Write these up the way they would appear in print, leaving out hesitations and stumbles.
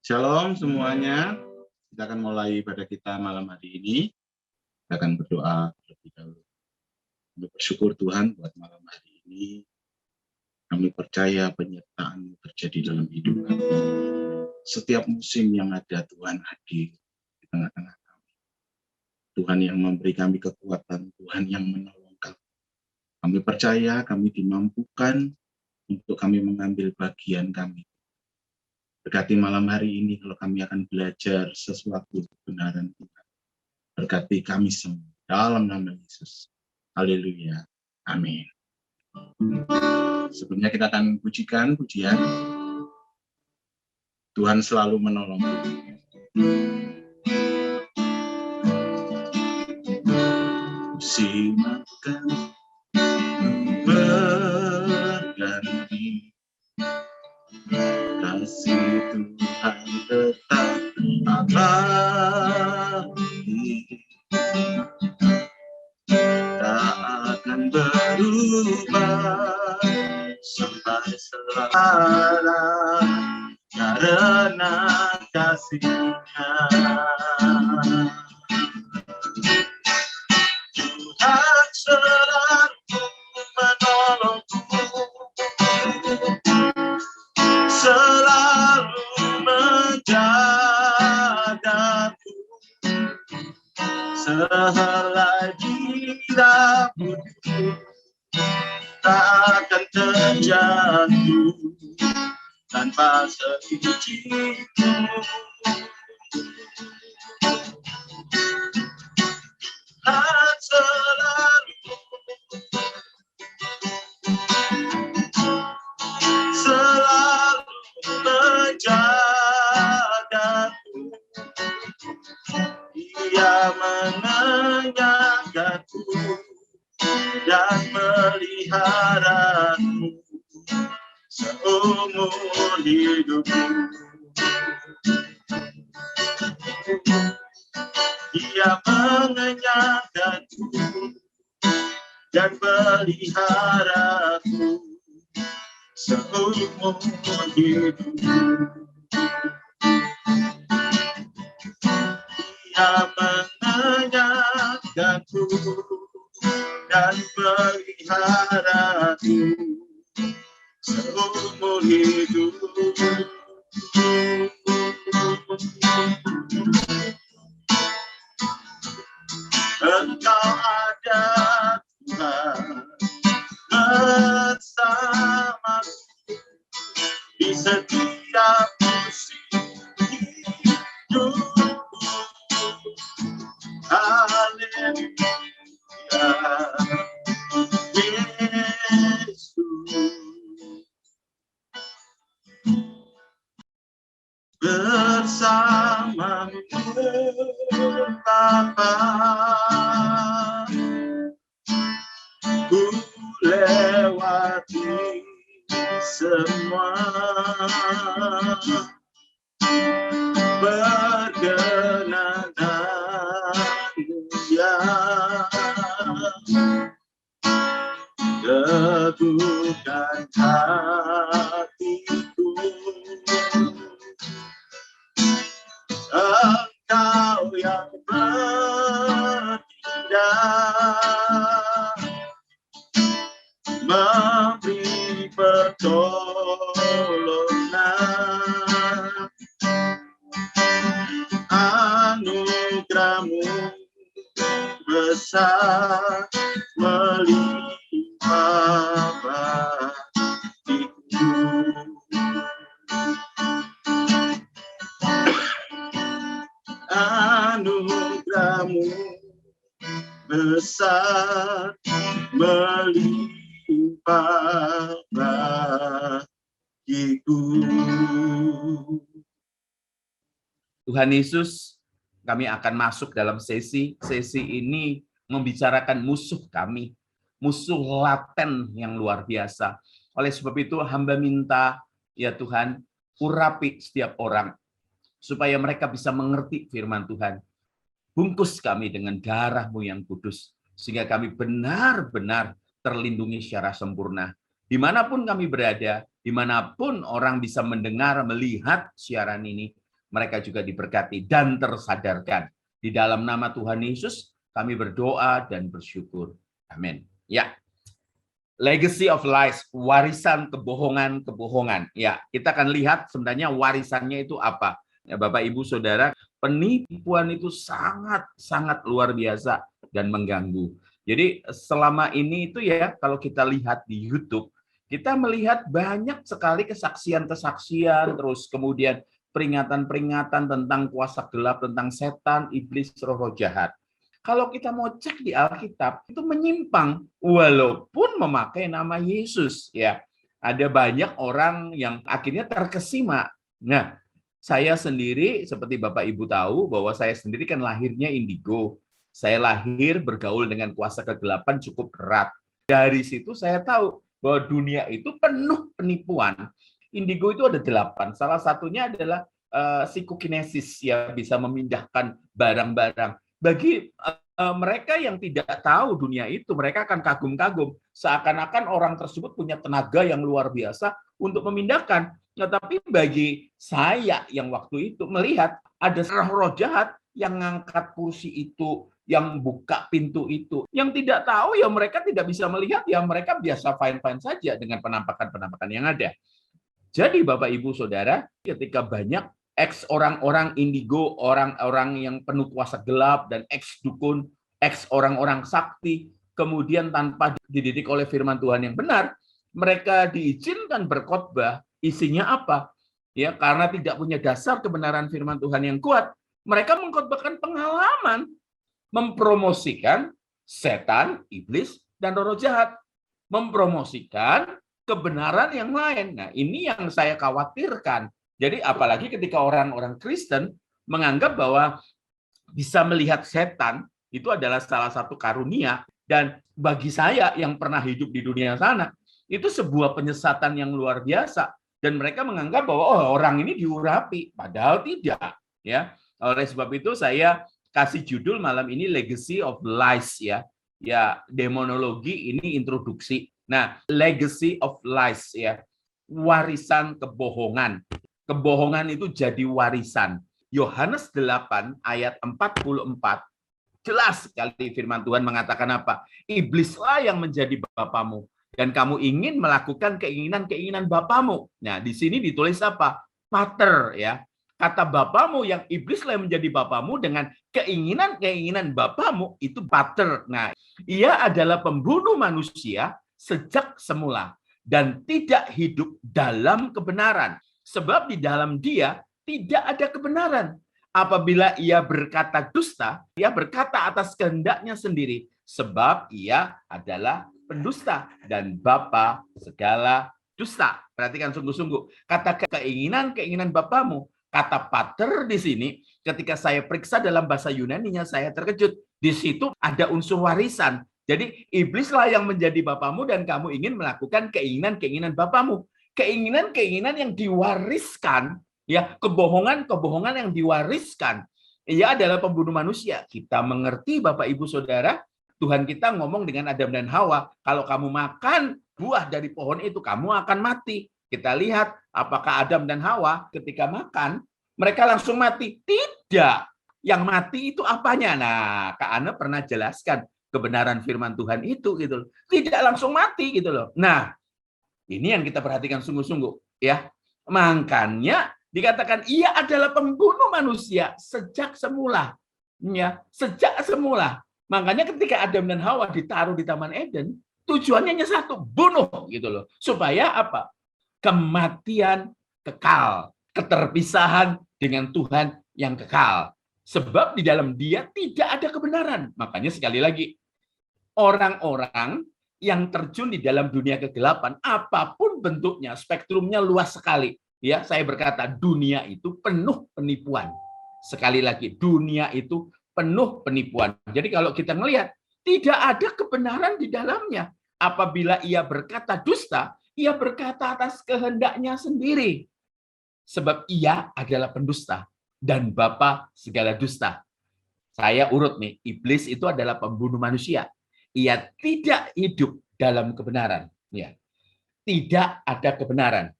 Shalom semuanya. Kita akan mulai pada kita malam hari ini. Kita akan berdoa terlebih dahulu. Kami bersyukur Tuhan buat malam hari ini. Kami percaya penyertaan terjadi dalam hidup kami. Setiap musim yang ada Tuhan hadir di tengah-tengah kami. Tuhan yang memberi kami kekuatan, Tuhan yang menolong kami. Kami percaya kami dimampukan untuk kami mengambil bagian kami. Berkati malam hari ini kalau kami akan belajar sesuatu kebenaran Tuhan. Berkati kami semua dalam nama Yesus. Haleluya. Amin. Sebelumnya kita akan pujikan pujian. Tuhan selalu menolong. Musim akan berganti. Kasih Tuhan tetap abadi, tak akan berubah sampai selamanya karena kasih-Nya. Tuhan selalu menolongku, selalu menjagaku, sehelai rambutku tak akan terjatuh tanpa seizinku. Tuhan selalu menjagaku, Dia mengenyangkanku dan meliharaku seumur hidupku. Dia mengenyangkanku dan meliharaku seumur hidupku. Dia mengenyangkanku dan meliharaku seumur hidupku. Engkau ada Tuhan bersamaku di setiap musim hidupku. Haleluya, Yesus. Bersamamu Bapa, ku lewati semua, perkenananmu yang teguhkan hatiku. Engkau yang bertindak, memberi pertolongan, anugerah-Mu besar melimpah bagiku. Anugerah-Mu besar melimpah bagiku. Tuhan Yesus, kami akan masuk dalam sesi ini membicarakan musuh kami, musuh laten yang luar biasa. Oleh sebab itu hamba minta, ya Tuhan, urapi setiap orang, supaya mereka bisa mengerti firman Tuhan. Bungkus kami dengan darah-Mu yang kudus, sehingga kami benar-benar terlindungi secara sempurna. Dimanapun kami berada, dimanapun orang bisa mendengar, melihat siaran ini, mereka juga diberkati dan tersadarkan. Di dalam nama Tuhan Yesus, kami berdoa dan bersyukur. Amin. Ya, legacy of lies, warisan kebohongan-kebohongan. Ya, kita akan lihat sebenarnya warisannya itu apa. Ya, Bapak, Ibu, Saudara, penipuan itu sangat luar biasa dan mengganggu. Jadi selama ini itu ya, kalau kita lihat di YouTube, kita melihat banyak sekali kesaksian-kesaksian, terus kemudian peringatan-peringatan tentang kuasa gelap, tentang setan, iblis, roh-roh jahat. Kalau kita mau cek di Alkitab, itu menyimpang walaupun memakai nama Yesus. Ya, ada banyak orang yang akhirnya terkesima. Nah, saya sendiri, seperti Bapak Ibu tahu, bahwa saya sendiri kan lahirnya indigo. Saya lahir bergaul dengan kuasa kegelapan cukup erat. Dari situ saya tahu bahwa dunia itu penuh penipuan. Indigo itu ada 8. Salah satunya adalah psikokinesis, ya, bisa memindahkan barang-barang. Bagi mereka yang tidak tahu dunia itu, mereka akan kagum-kagum. Seakan-akan orang tersebut punya tenaga yang luar biasa untuk memindahkan. Nah, tapi bagi saya yang waktu itu melihat ada roh-roh jahat yang ngangkat kursi itu, yang buka pintu itu. Yang tidak tahu ya mereka tidak bisa melihat, ya mereka biasa fine-fine saja dengan penampakan-penampakan yang ada. Jadi Bapak Ibu Saudara, ketika banyak ex orang-orang indigo, orang-orang yang penuh kuasa gelap, dan ex dukun, ex orang-orang sakti, kemudian tanpa dididik oleh firman Tuhan yang benar, mereka diizinkan berkhotbah. Isinya apa? Ya, karena tidak punya dasar kebenaran firman Tuhan yang kuat, mereka mengkhotbahkan pengalaman, mempromosikan setan, iblis, dan roh jahat, mempromosikan kebenaran yang lain. Nah, ini yang saya khawatirkan. Jadi apalagi ketika orang-orang Kristen menganggap bahwa bisa melihat setan itu adalah salah satu karunia, dan bagi saya yang pernah hidup di dunia sana, itu sebuah penyesatan yang luar biasa, dan mereka menganggap bahwa orang ini diurapi, padahal tidak, ya. Oleh sebab itu saya kasih judul malam ini Legacy of Lies, ya. Ya, demonologi ini introduksi. Nah, Legacy of Lies, ya. Warisan kebohongan. Kebohongan itu jadi warisan. Yohanes 8 ayat 44, jelas sekali firman Tuhan mengatakan apa? Iblislah yang menjadi bapamu, dan kamu ingin melakukan keinginan-keinginan bapamu. Nah, di sini ditulis apa? Pater, ya. Kata bapamu yang iblislah yang menjadi bapamu dengan keinginan-keinginan bapamu, itu pater. Nah, ia adalah pembunuh manusia sejak semula dan tidak hidup dalam kebenaran. Sebab di dalam dia tidak ada kebenaran. Apabila ia berkata dusta, ia berkata atas kehendaknya sendiri. Sebab ia adalah pendusta dan bapa segala dusta. Perhatikan sungguh-sungguh. Kata keinginan-keinginan bapamu. Kata pater di sini, ketika saya periksa dalam bahasa Yunaninya, saya terkejut. Di situ ada unsur warisan. Jadi iblislah yang menjadi bapamu dan kamu ingin melakukan keinginan-keinginan bapamu. Keinginan-keinginan yang diwariskan, ya, kebohongan-kebohongan yang diwariskan. Ia adalah pembunuh manusia. Kita mengerti Bapak Ibu Saudara, Tuhan kita ngomong dengan Adam dan Hawa, kalau kamu makan buah dari pohon itu kamu akan mati. Kita lihat apakah Adam dan Hawa ketika makan mereka langsung mati? Tidak. Yang mati itu apanya? Nah, Kak Ana pernah jelaskan kebenaran firman Tuhan itu gitu. Tidak langsung mati gitu loh. Nah, ini yang kita perhatikan sungguh-sungguh, ya. Makanya dikatakan ia adalah pembunuh manusia sejak semula, ya, sejak semula. Makanya ketika Adam dan Hawa ditaruh di Taman Eden, tujuannya hanya satu, bunuh gitu loh. Supaya apa? Kematian kekal, keterpisahan dengan Tuhan yang kekal. Sebab di dalam dia tidak ada kebenaran. Makanya sekali lagi, orang-orang yang terjun di dalam dunia kegelapan, apapun bentuknya, spektrumnya luas sekali. Ya, saya berkata dunia itu penuh penipuan. Sekali lagi, dunia itu penuh penipuan. Jadi kalau kita melihat, tidak ada kebenaran di dalamnya. Apabila ia berkata dusta, ia berkata atas kehendaknya sendiri. Sebab ia adalah pendusta dan bapa segala dusta. Saya urut nih, iblis itu adalah pembunuh manusia. Ia tidak hidup dalam kebenaran. Ya. Tidak ada kebenaran.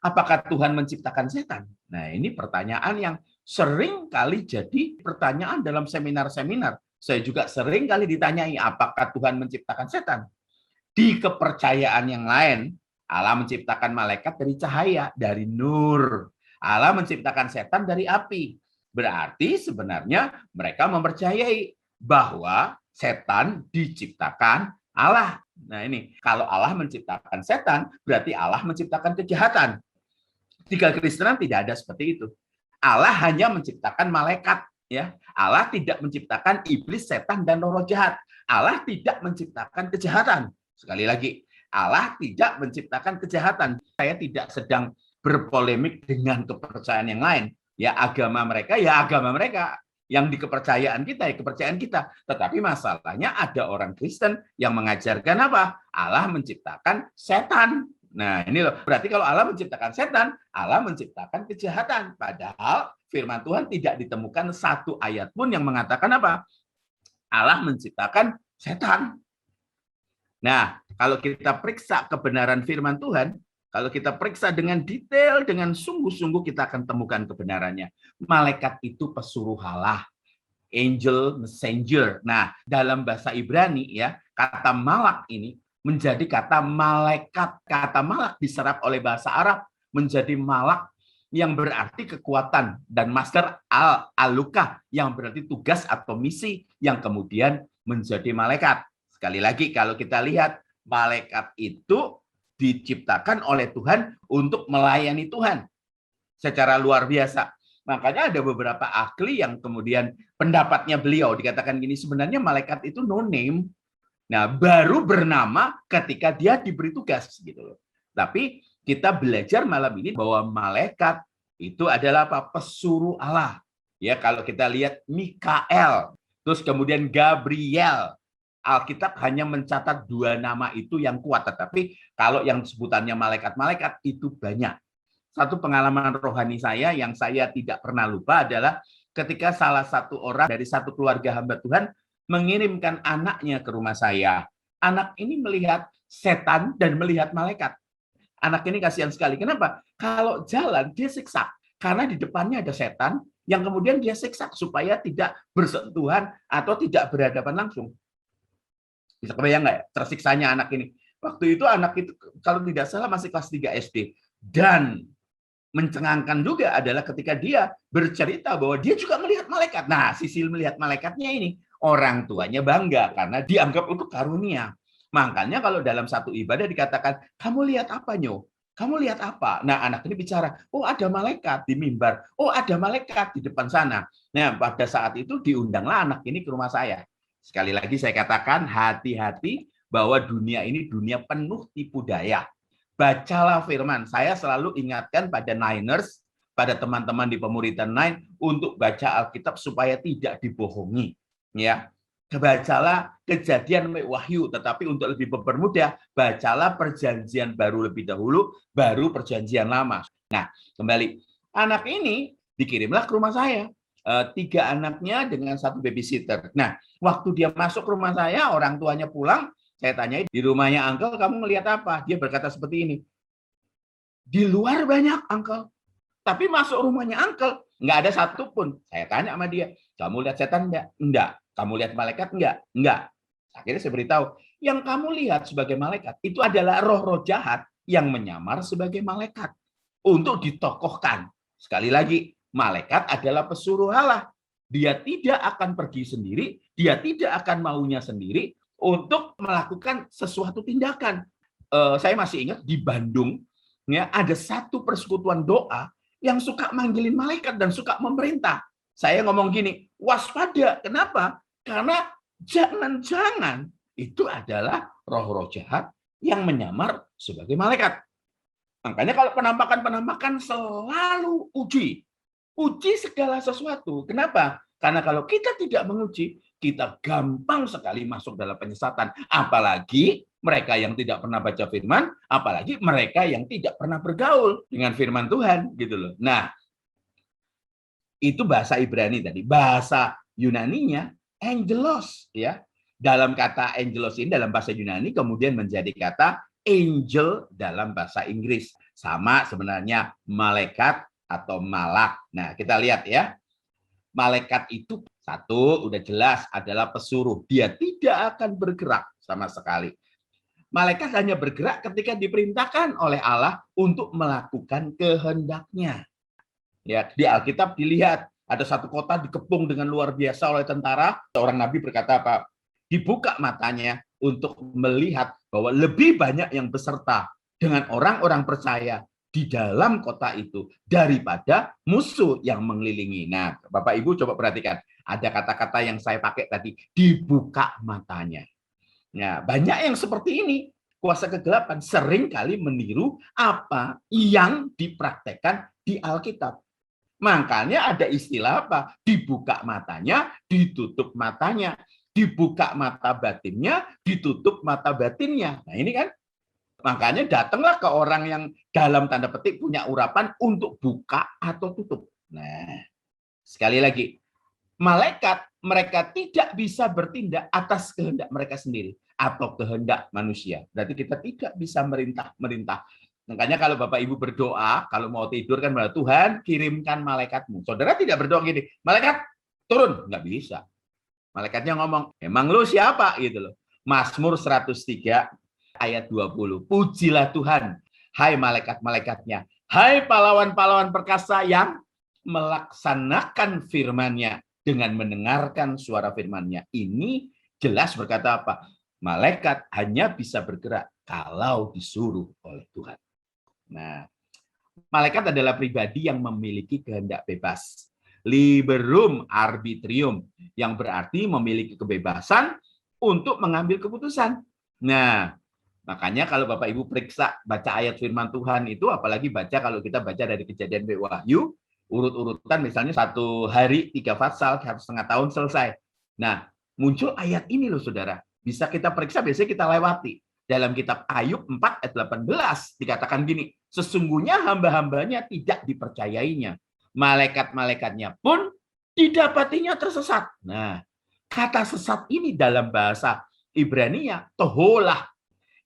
Apakah Tuhan menciptakan setan? Nah, ini pertanyaan yang sering kali jadi pertanyaan dalam seminar-seminar. Saya juga sering kali ditanyai, apakah Tuhan menciptakan setan? Di kepercayaan yang lain, Allah menciptakan malaikat dari cahaya, dari nur. Allah menciptakan setan dari api. Berarti sebenarnya mereka mempercayai bahwa setan diciptakan Allah. Nah ini, kalau Allah menciptakan setan, berarti Allah menciptakan kejahatan. Di kekristenan tidak ada seperti itu. Allah hanya menciptakan malaikat, ya. Allah tidak menciptakan iblis, setan, dan roh jahat. Allah tidak menciptakan kejahatan. Sekali lagi, Allah tidak menciptakan kejahatan. Saya tidak sedang berpolemik dengan kepercayaan yang lain. Ya agama mereka, ya agama mereka. Yang di kepercayaan kita, ya kepercayaan kita. Tetapi masalahnya ada orang Kristen yang mengajarkan apa? Allah menciptakan setan. Nah, ini loh. Berarti kalau Allah menciptakan setan, Allah menciptakan kejahatan. Padahal firman Tuhan tidak ditemukan satu ayat pun yang mengatakan apa? Allah menciptakan setan. Nah, kalau kita periksa kebenaran firman Tuhan, kalau kita periksa dengan detail, dengan sungguh-sungguh kita akan temukan kebenarannya. Malaikat itu pesuruh Allah. Angel, messenger. Nah, dalam bahasa Ibrani ya, kata malak ini menjadi kata malaikat. Kata malak diserap oleh bahasa Arab menjadi malak yang berarti kekuatan, dan master al-alukah yang berarti tugas atau misi yang kemudian menjadi malaikat. Sekali lagi kalau kita lihat, malaikat itu diciptakan oleh Tuhan untuk melayani Tuhan secara luar biasa. Makanya ada beberapa ahli yang kemudian pendapatnya beliau dikatakan gini, sebenarnya malaikat itu no name. Nah, baru bernama ketika dia diberi tugas gitu loh. Tapi kita belajar malam ini bahwa malaikat itu adalah apa? Pesuruh Allah. Ya, kalau kita lihat Mikael, terus kemudian Gabriel. Alkitab hanya mencatat 2 nama itu yang kuat, tetapi kalau yang sebutannya malaikat-malaikat itu banyak. Satu pengalaman rohani saya yang saya tidak pernah lupa adalah ketika salah satu orang dari satu keluarga hamba Tuhan mengirimkan anaknya ke rumah saya. Anak ini melihat setan dan melihat malaikat. Anak ini kasihan sekali. Kenapa? Kalau jalan dia siksa. Karena di depannya ada setan yang kemudian dia siksa supaya tidak bersentuhan atau tidak berhadapan langsung. Bisa kebayang nggak ya tersiksanya anak ini? Waktu itu anak itu kalau tidak salah masih kelas 3 SD. Dan mencengangkan juga adalah ketika dia bercerita bahwa dia juga melihat malaikat. Nah, Sisil melihat malaikatnya ini, orang tuanya bangga karena dianggap untuk karunia. Makanya kalau dalam satu ibadah dikatakan, kamu lihat apa, Nyo? Kamu lihat apa? Nah, anak ini bicara, oh ada malaikat di mimbar, oh ada malaikat di depan sana. Nah, pada saat itu diundanglah anak ini ke rumah saya. Sekali lagi saya katakan, hati-hati bahwa dunia ini dunia penuh tipu daya. Bacalah firman. Saya selalu ingatkan pada Niners, pada teman-teman di pemuridan Nine, untuk baca Alkitab supaya tidak dibohongi. Ya, bacalah Kejadian Wahyu, tetapi untuk lebih mempermudah, bacalah Perjanjian Baru lebih dahulu, baru Perjanjian Lama. Nah, kembali, anak ini dikirimlah ke rumah saya. 3 anaknya dengan 1 babysitter. Nah, waktu dia masuk ke rumah saya, orang tuanya pulang, saya tanyai, di rumahnya Uncle kamu ngelihat apa? Dia berkata seperti ini. Di luar banyak, Uncle. Tapi masuk rumahnya Uncle, nggak ada satupun. Saya tanya sama dia, kamu lihat setan enggak? Enggak. Kamu lihat malaikat enggak? Enggak. Akhirnya saya beritahu, yang kamu lihat sebagai malaikat, itu adalah roh-roh jahat yang menyamar sebagai malaikat. Untuk ditokohkan. Sekali lagi, malaikat adalah pesuruh Allah. Dia tidak akan pergi sendiri, dia tidak akan maunya sendiri, untuk melakukan sesuatu tindakan. Saya masih ingat di Bandung ya ada satu persekutuan doa yang suka manggilin malaikat dan suka memerintah. Saya ngomong gini, waspada. Kenapa? Karena jangan-jangan itu adalah roh-roh jahat yang menyamar sebagai malaikat. Makanya kalau penampakan-penampakan selalu uji segala sesuatu. Kenapa? Karena kalau kita tidak menguji, kita gampang sekali masuk dalam penyesatan. Apalagi mereka yang tidak pernah baca firman, apalagi mereka yang tidak pernah bergaul dengan firman Tuhan, gitu loh. Nah, itu bahasa Ibrani tadi. Bahasa Yunaninya angelos, ya. Dalam kata angelos ini dalam bahasa Yunani kemudian menjadi kata angel dalam bahasa Inggris. Sama sebenarnya malaikat atau malak. Nah, kita lihat ya. Malaikat itu satu udah jelas adalah pesuruh. Dia tidak akan bergerak sama sekali. Malaikat hanya bergerak ketika diperintahkan oleh Allah untuk melakukan kehendaknya. Ya, di Alkitab dilihat ada satu kota dikepung dengan luar biasa oleh tentara. Seorang nabi berkata apa? Dibuka matanya untuk melihat bahwa lebih banyak yang beserta dengan orang-orang percaya di dalam kota itu daripada musuh yang mengelilingi. Nah, Bapak Ibu coba perhatikan, ada kata-kata yang saya pakai tadi, dibuka matanya. Nah, banyak yang seperti ini. Kuasa kegelapan sering kali meniru apa yang dipraktekkan di Alkitab. Makanya ada istilah apa? Dibuka matanya, ditutup matanya. Dibuka mata batinnya, ditutup mata batinnya. Nah ini kan, makanya datanglah ke orang yang dalam tanda petik punya urapan untuk buka atau tutup. Nah, sekali lagi, malaikat mereka tidak bisa bertindak atas kehendak mereka sendiri atau kehendak manusia. Berarti kita tidak bisa merintah. Makanya kalau Bapak Ibu berdoa, kalau mau tidur kan Tuhan kirimkan malaikatmu. Saudara tidak berdoa gini, malaikat turun, nggak bisa. Malaikatnya ngomong, emang lu siapa gitu loh. Mazmur 103 ayat 20. Pujilah Tuhan, hai malaikat-malaikatnya, hai pahlawan-pahlawan perkasa yang melaksanakan firman-Nya dengan mendengarkan suara firman-Nya. Ini jelas berkata apa? Malaikat hanya bisa bergerak kalau disuruh oleh Tuhan. Nah, malaikat adalah pribadi yang memiliki kehendak bebas. Liberum arbitrium, yang berarti memiliki kebebasan untuk mengambil keputusan. Nah, makanya kalau Bapak Ibu periksa baca ayat firman Tuhan itu, apalagi kalau kita baca dari Kejadian sampai Wahyu, urut-urutan misalnya 1 hari 3 pasal, 1,5 tahun selesai. Nah, muncul ayat ini loh saudara. Bisa kita periksa, biasanya kita lewati. Dalam kitab Ayub 4 ayat 18 dikatakan gini, sesungguhnya hamba-hambanya tidak dipercayainya. Malaikat-malaikatnya pun didapatinya tersesat. Nah, kata sesat ini dalam bahasa Ibrania, toholah,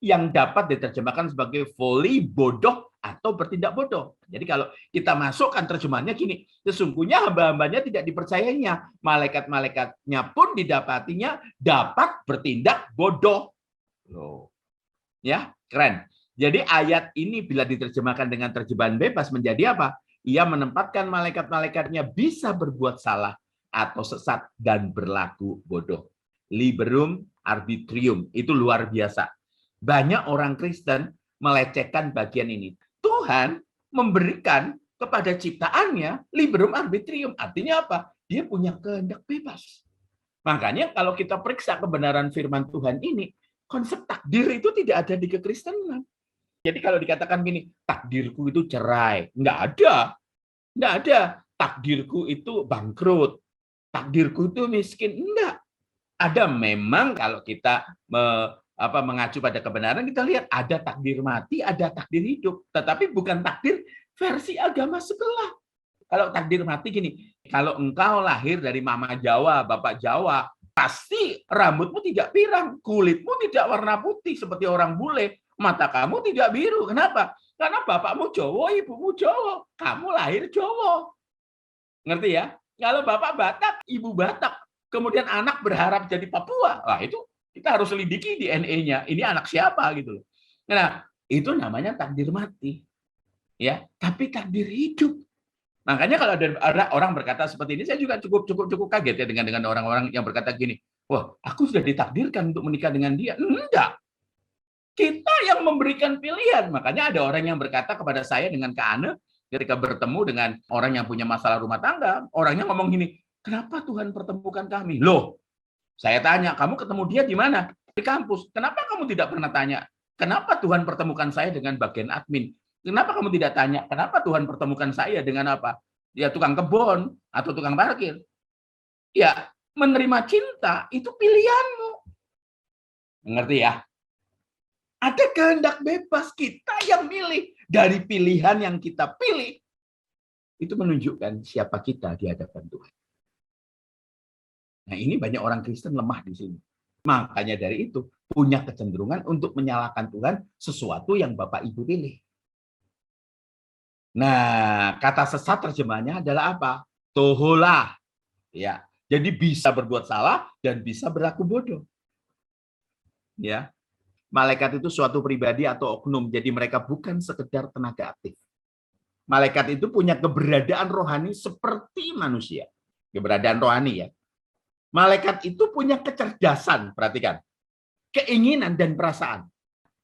yang dapat diterjemahkan sebagai folly, bodoh, atau bertindak bodoh. Jadi kalau kita masukkan terjemahannya gini, sesungguhnya hamba-hambanya tidak dipercayainya, malaikat-malaikatnya pun didapatinya dapat bertindak bodoh. Loh. Ya, keren. Jadi ayat ini bila diterjemahkan dengan terjemahan bebas menjadi apa? Ia menempatkan malaikat-malaikatnya bisa berbuat salah atau sesat dan berlaku bodoh. Liberum arbitrium, itu luar biasa. Banyak orang Kristen melecehkan bagian ini. Tuhan memberikan kepada ciptaannya liberum arbitrium. Artinya apa? Dia punya kehendak bebas. Makanya kalau kita periksa kebenaran firman Tuhan ini, konsep takdir itu tidak ada di kekristenan. Jadi kalau dikatakan gini, takdirku itu cerai, nggak ada. Nggak ada. Takdirku itu bangkrut. Takdirku itu miskin. Enggak. Ada memang kalau kita mengacu pada kebenaran, kita lihat ada takdir mati, ada takdir hidup. Tetapi bukan takdir versi agama sebelah. Kalau takdir mati gini, kalau engkau lahir dari mama Jawa, bapak Jawa, pasti rambutmu tidak pirang, kulitmu tidak warna putih seperti orang bule, mata kamu tidak biru. Kenapa? Karena bapakmu Jawa, ibumu Jawa, kamu lahir Jawa. Ngerti ya? Kalau bapak Batak, ibu Batak, kemudian anak berharap jadi Papua, wah itu kita harus selidiki DNA-nya. Ini anak siapa gitu loh. Nah, itu namanya takdir mati. Ya, tapi takdir hidup. Makanya kalau ada orang berkata seperti ini, saya juga cukup kaget ya dengan orang-orang yang berkata gini, wah, aku sudah ditakdirkan untuk menikah dengan dia. Enggak. Kita yang memberikan pilihan. Makanya ada orang yang berkata kepada saya dengan Kak Ane, ketika bertemu dengan orang yang punya masalah rumah tangga, orangnya ngomong gini, kenapa Tuhan pertemukan kami? Loh, saya tanya, kamu ketemu dia di mana? Di kampus. Kenapa kamu tidak pernah tanya, kenapa Tuhan pertemukan saya dengan bagian admin? Kenapa kamu tidak tanya, kenapa Tuhan pertemukan saya dengan apa? Ya tukang kebun atau tukang parkir. Ya, menerima cinta itu pilihanmu. Mengerti ya? Ada kehendak bebas, kita yang milih. Dari pilihan yang kita pilih, itu menunjukkan siapa kita di hadapan Tuhan. Nah, ini banyak orang Kristen lemah di sini. Makanya dari itu, punya kecenderungan untuk menyalahkan Tuhan sesuatu yang Bapak Ibu pilih. Nah, kata sesat terjemahnya adalah apa? Toholah. Ya. Jadi bisa berbuat salah dan bisa berlaku bodoh. Ya. Malaikat itu suatu pribadi atau oknum, jadi mereka bukan sekedar tenaga aktif. Malaikat itu punya keberadaan rohani seperti manusia. Keberadaan rohani ya. Malaikat itu punya kecerdasan, perhatikan. Keinginan dan perasaan.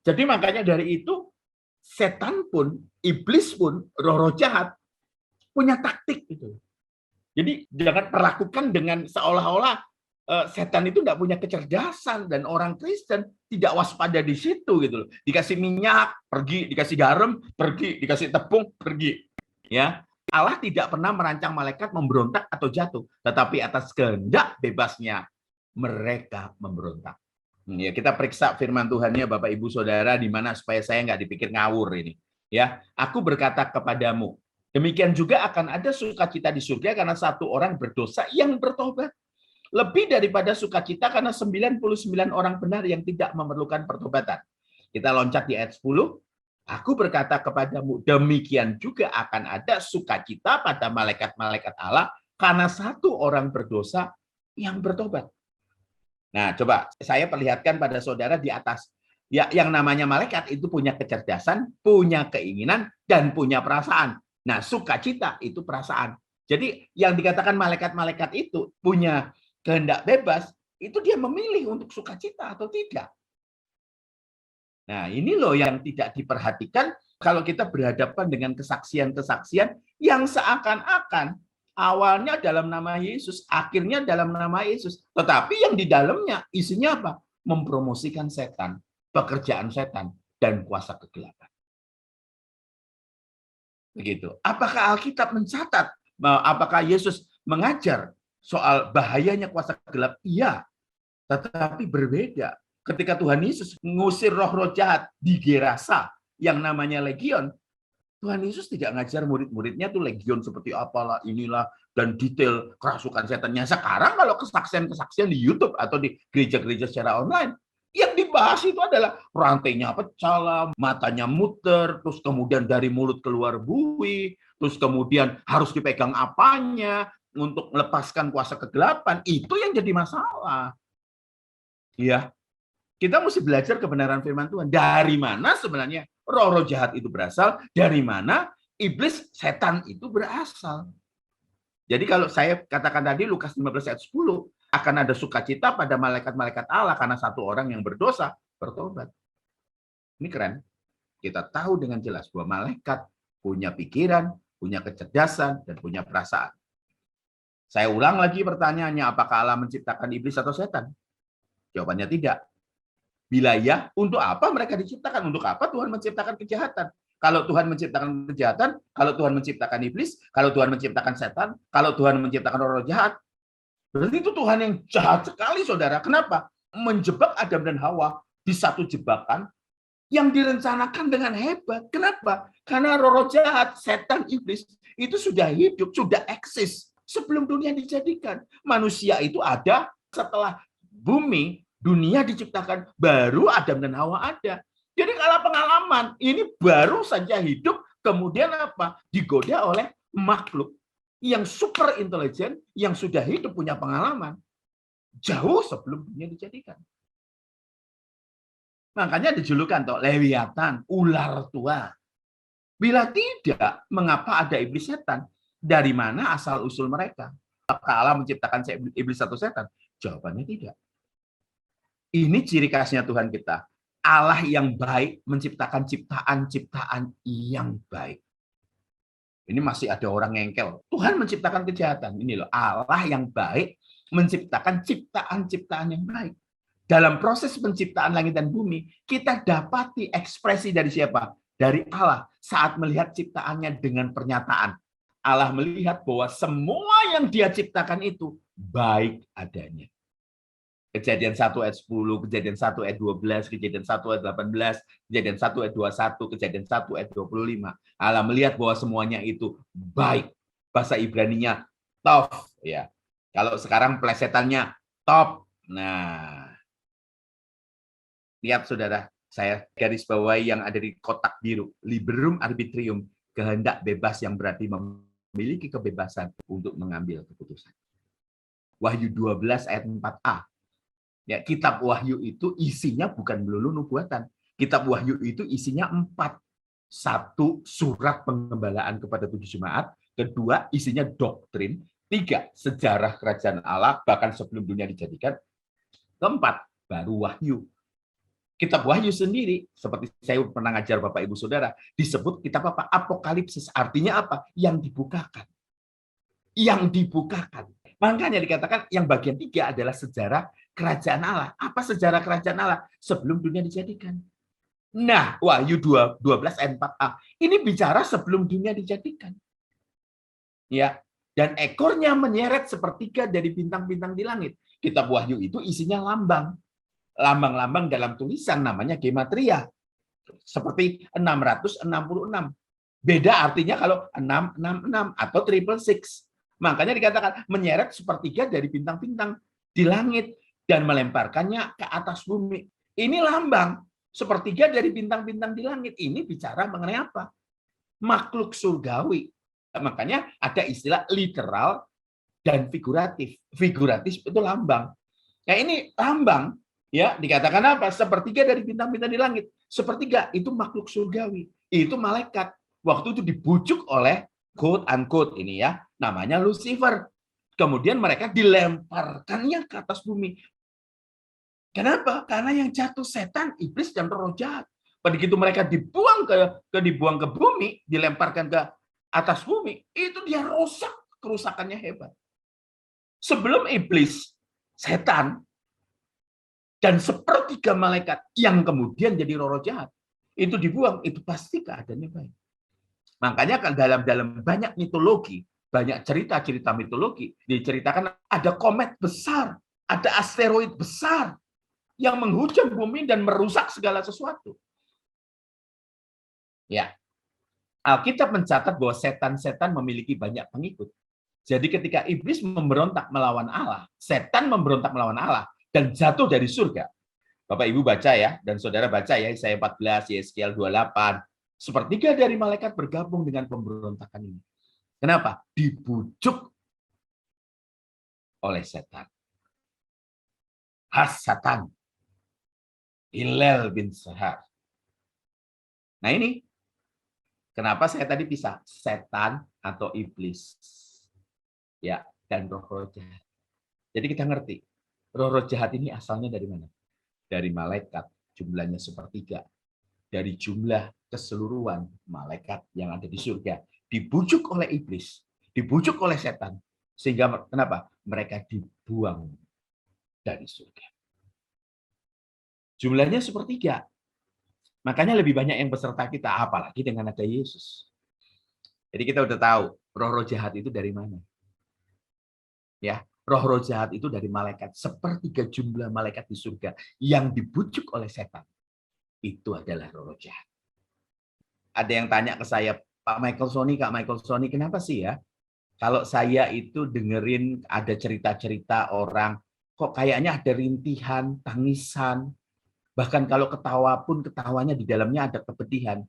Jadi makanya dari itu setan pun, iblis pun, roh-roh jahat punya taktik gitu. Jadi jangan perlakukan dengan seolah-olah setan itu nggak punya kecerdasan dan orang Kristen tidak waspada di situ gitu loh. Dikasih minyak, pergi, dikasih garam, pergi, dikasih tepung, pergi. Ya. Allah tidak pernah merancang malaikat memberontak atau jatuh, tetapi atas kehendak bebasnya mereka memberontak. Ya, kita periksa firman Tuhannya Bapak Ibu Saudara di mana supaya saya nggak dipikir ngawur ini. Ya, aku berkata kepadamu, demikian juga akan ada sukacita di surga karena satu orang berdosa yang bertobat. Lebih daripada sukacita karena 99 orang benar yang tidak memerlukan pertobatan. Kita loncat di ayat 10. Aku berkata kepadamu, demikian juga akan ada sukacita pada malaikat-malaikat Allah karena satu orang berdosa yang bertobat. Nah, coba saya perlihatkan pada saudara di atas. Ya, yang namanya malaikat itu punya kecerdasan, punya keinginan, dan punya perasaan. Nah, sukacita itu perasaan. Jadi yang dikatakan malaikat-malaikat itu punya kehendak bebas, itu dia memilih untuk sukacita atau tidak. Nah, ini loh yang tidak diperhatikan kalau kita berhadapan dengan kesaksian-kesaksian yang seakan-akan awalnya dalam nama Yesus, akhirnya dalam nama Yesus. Tetapi yang di dalamnya isinya apa? Mempromosikan setan, pekerjaan setan, dan kuasa kegelapan. Begitu. Apakah Alkitab mencatat? Apakah Yesus mengajar soal bahayanya kuasa gelap? Iya, tetapi berbeda. Ketika Tuhan Yesus mengusir roh-roh jahat di Gerasa yang namanya legion, Tuhan Yesus tidak ngajar murid-muridnya tuh legion seperti apalah inilah dan detail kerasukan setannya. Sekarang kalau kesaksian-kesaksian di YouTube atau di gereja-gereja secara online, yang dibahas itu adalah rantainya pecah lah, matanya muter, terus kemudian dari mulut keluar buih, terus kemudian harus dipegang apanya untuk melepaskan kuasa kegelapan. Itu yang jadi masalah. Iya, kita mesti belajar kebenaran firman Tuhan. Dari mana sebenarnya roh-roh jahat itu berasal? Dari mana iblis setan itu berasal? Jadi kalau saya katakan tadi Lukas 15 ayat 10, akan ada sukacita pada malaikat-malaikat Allah karena satu orang yang berdosa bertobat. Ini keren. Kita tahu dengan jelas bahwa malaikat punya pikiran, punya kecerdasan, dan punya perasaan. Saya ulang lagi pertanyaannya, apakah Allah menciptakan iblis atau setan? Jawabannya tidak. Bila ya, untuk apa mereka diciptakan? Untuk apa Tuhan menciptakan kejahatan? Kalau Tuhan menciptakan kejahatan, kalau Tuhan menciptakan iblis, kalau Tuhan menciptakan setan, kalau Tuhan menciptakan roh jahat, berarti itu Tuhan yang jahat sekali, saudara. Kenapa? Menjebak Adam dan Hawa di satu jebakan yang direncanakan dengan hebat. Kenapa? Karena roh jahat, setan, iblis, itu sudah hidup, sudah eksis sebelum dunia dijadikan. Manusia itu ada setelah bumi, dunia diciptakan, baru Adam dan Hawa ada. Jadi kalau pengalaman, ini baru saja hidup, kemudian apa? Digoda oleh makhluk yang super intelijen, yang sudah hidup punya pengalaman. Jauh sebelum dunia dijadikan. Makanya dijulukan toh Lewiatan, ular tua. Bila tidak, mengapa ada iblis setan? Dari mana asal usul mereka? Apakah Allah menciptakan iblis atau setan? Jawabannya tidak. Ini ciri khasnya Tuhan kita. Allah yang baik menciptakan ciptaan-ciptaan yang baik. Ini masih ada orang ngengkel. Tuhan menciptakan kejahatan. Ini loh, Allah yang baik menciptakan ciptaan-ciptaan yang baik. Dalam proses penciptaan langit dan bumi, kita dapati ekspresi dari siapa? Dari Allah saat melihat ciptaannya dengan pernyataan. Allah melihat bahwa semua yang dia ciptakan itu baik adanya. Kejadian 1 ayat 10, Kejadian 1 ayat 12, Kejadian 1 ayat 18, Kejadian 1 ayat 21, Kejadian 1 ayat 25. Allah melihat bahwa semuanya itu baik. Bahasa Ibraninya tov, ya. Kalau sekarang plesetannya top. Nah, lihat saudara, saya garis bawahi yang ada di kotak biru, liberum arbitrium, kehendak bebas yang berarti memiliki kebebasan untuk mengambil keputusan. Wahyu 12 ayat 4a. Ya, kitab Wahyu itu isinya bukan melulu nubuatan. Kitab Wahyu itu isinya 4. 1, surat pengembalaan kepada 7 jemaat. 2, isinya doktrin. 3, sejarah kerajaan Allah bahkan sebelum dunia dijadikan. 4, baru Wahyu. Kitab Wahyu sendiri, seperti saya pernah ngajar Bapak Ibu Saudara, disebut kitab apa? Apokalipsis. Artinya apa? Yang dibukakan. Yang dibukakan. Makanya dikatakan yang bagian 3 adalah sejarah kerajaan Allah. Apa sejarah kerajaan Allah? Sebelum dunia dijadikan. Nah, Wahyu 12 ayat 4a. Ini bicara sebelum dunia dijadikan. Ya, dan ekornya menyeret sepertiga dari bintang-bintang di langit. Kitab Wahyu itu isinya lambang. Lambang-lambang dalam tulisan namanya gematria. Seperti 666. Beda artinya kalau 666 atau 666. Makanya dikatakan menyeret sepertiga dari bintang-bintang di langit dan melemparkannya ke atas bumi. Ini lambang sepertiga dari bintang-bintang di langit. Ini bicara mengenai apa? Makhluk surgawi. Makanya ada istilah literal dan figuratif. Figuratif itu lambang. Ya ini lambang, ya dikatakan apa? Sepertiga dari bintang-bintang di langit. Sepertiga itu makhluk surgawi. Itu malaikat. Waktu itu dibujuk oleh quote unquote ini ya, namanya Lucifer. Kemudian mereka dilemparkannya ke atas bumi. Kenapa? Karena yang jatuh setan, iblis dan roh jahat. Begitu mereka dibuang ke bumi, dilemparkan ke atas bumi, itu dia rusak, kerusakannya hebat. Sebelum iblis, setan, dan sepertiga malaikat yang kemudian jadi roh jahat, itu dibuang, itu pasti keadaannya baik. Makanya kan dalam banyak mitologi, banyak cerita-cerita mitologi, diceritakan ada komet besar, ada asteroid besar yang menghujam bumi dan merusak segala sesuatu. Ya, Alkitab mencatat bahwa setan-setan memiliki banyak pengikut. Jadi ketika iblis memberontak melawan Allah, setan memberontak melawan Allah dan jatuh dari surga. Bapak Ibu baca ya, dan saudara baca ya, Yesaya 14, Yeskiel 28. Sepertiga dari malaikat bergabung dengan pemberontakan ini. Kenapa? Dibujuk oleh setan. Has-Satan. Hillel bin Sahar. Nah ini, kenapa saya tadi pisah? Setan atau iblis. Ya, dan roh-roh jahat. Jadi kita ngerti, roh-roh jahat ini asalnya dari mana? Dari malaikat, jumlahnya sepertiga. Dari jumlah keseluruhan malaikat yang ada di surga. Dibujuk oleh iblis, dibujuk oleh setan. Sehingga kenapa? Mereka dibuang dari surga. Jumlahnya sepertiga. Makanya lebih banyak yang beserta kita, apalagi dengan ada Yesus. Jadi kita udah tahu, roh-roh jahat itu dari mana. Ya, roh-roh jahat itu dari malaikat. Sepertiga jumlah malaikat di surga yang dibujuk oleh setan. Itu adalah roh jahat. Ada yang tanya ke saya, Pak Michael Sony, Kak Michael Sony, kenapa sih ya? Kalau saya itu dengerin ada cerita-cerita orang, kok kayaknya ada rintihan, tangisan, bahkan kalau ketawa pun ketawanya di dalamnya ada kepedihan.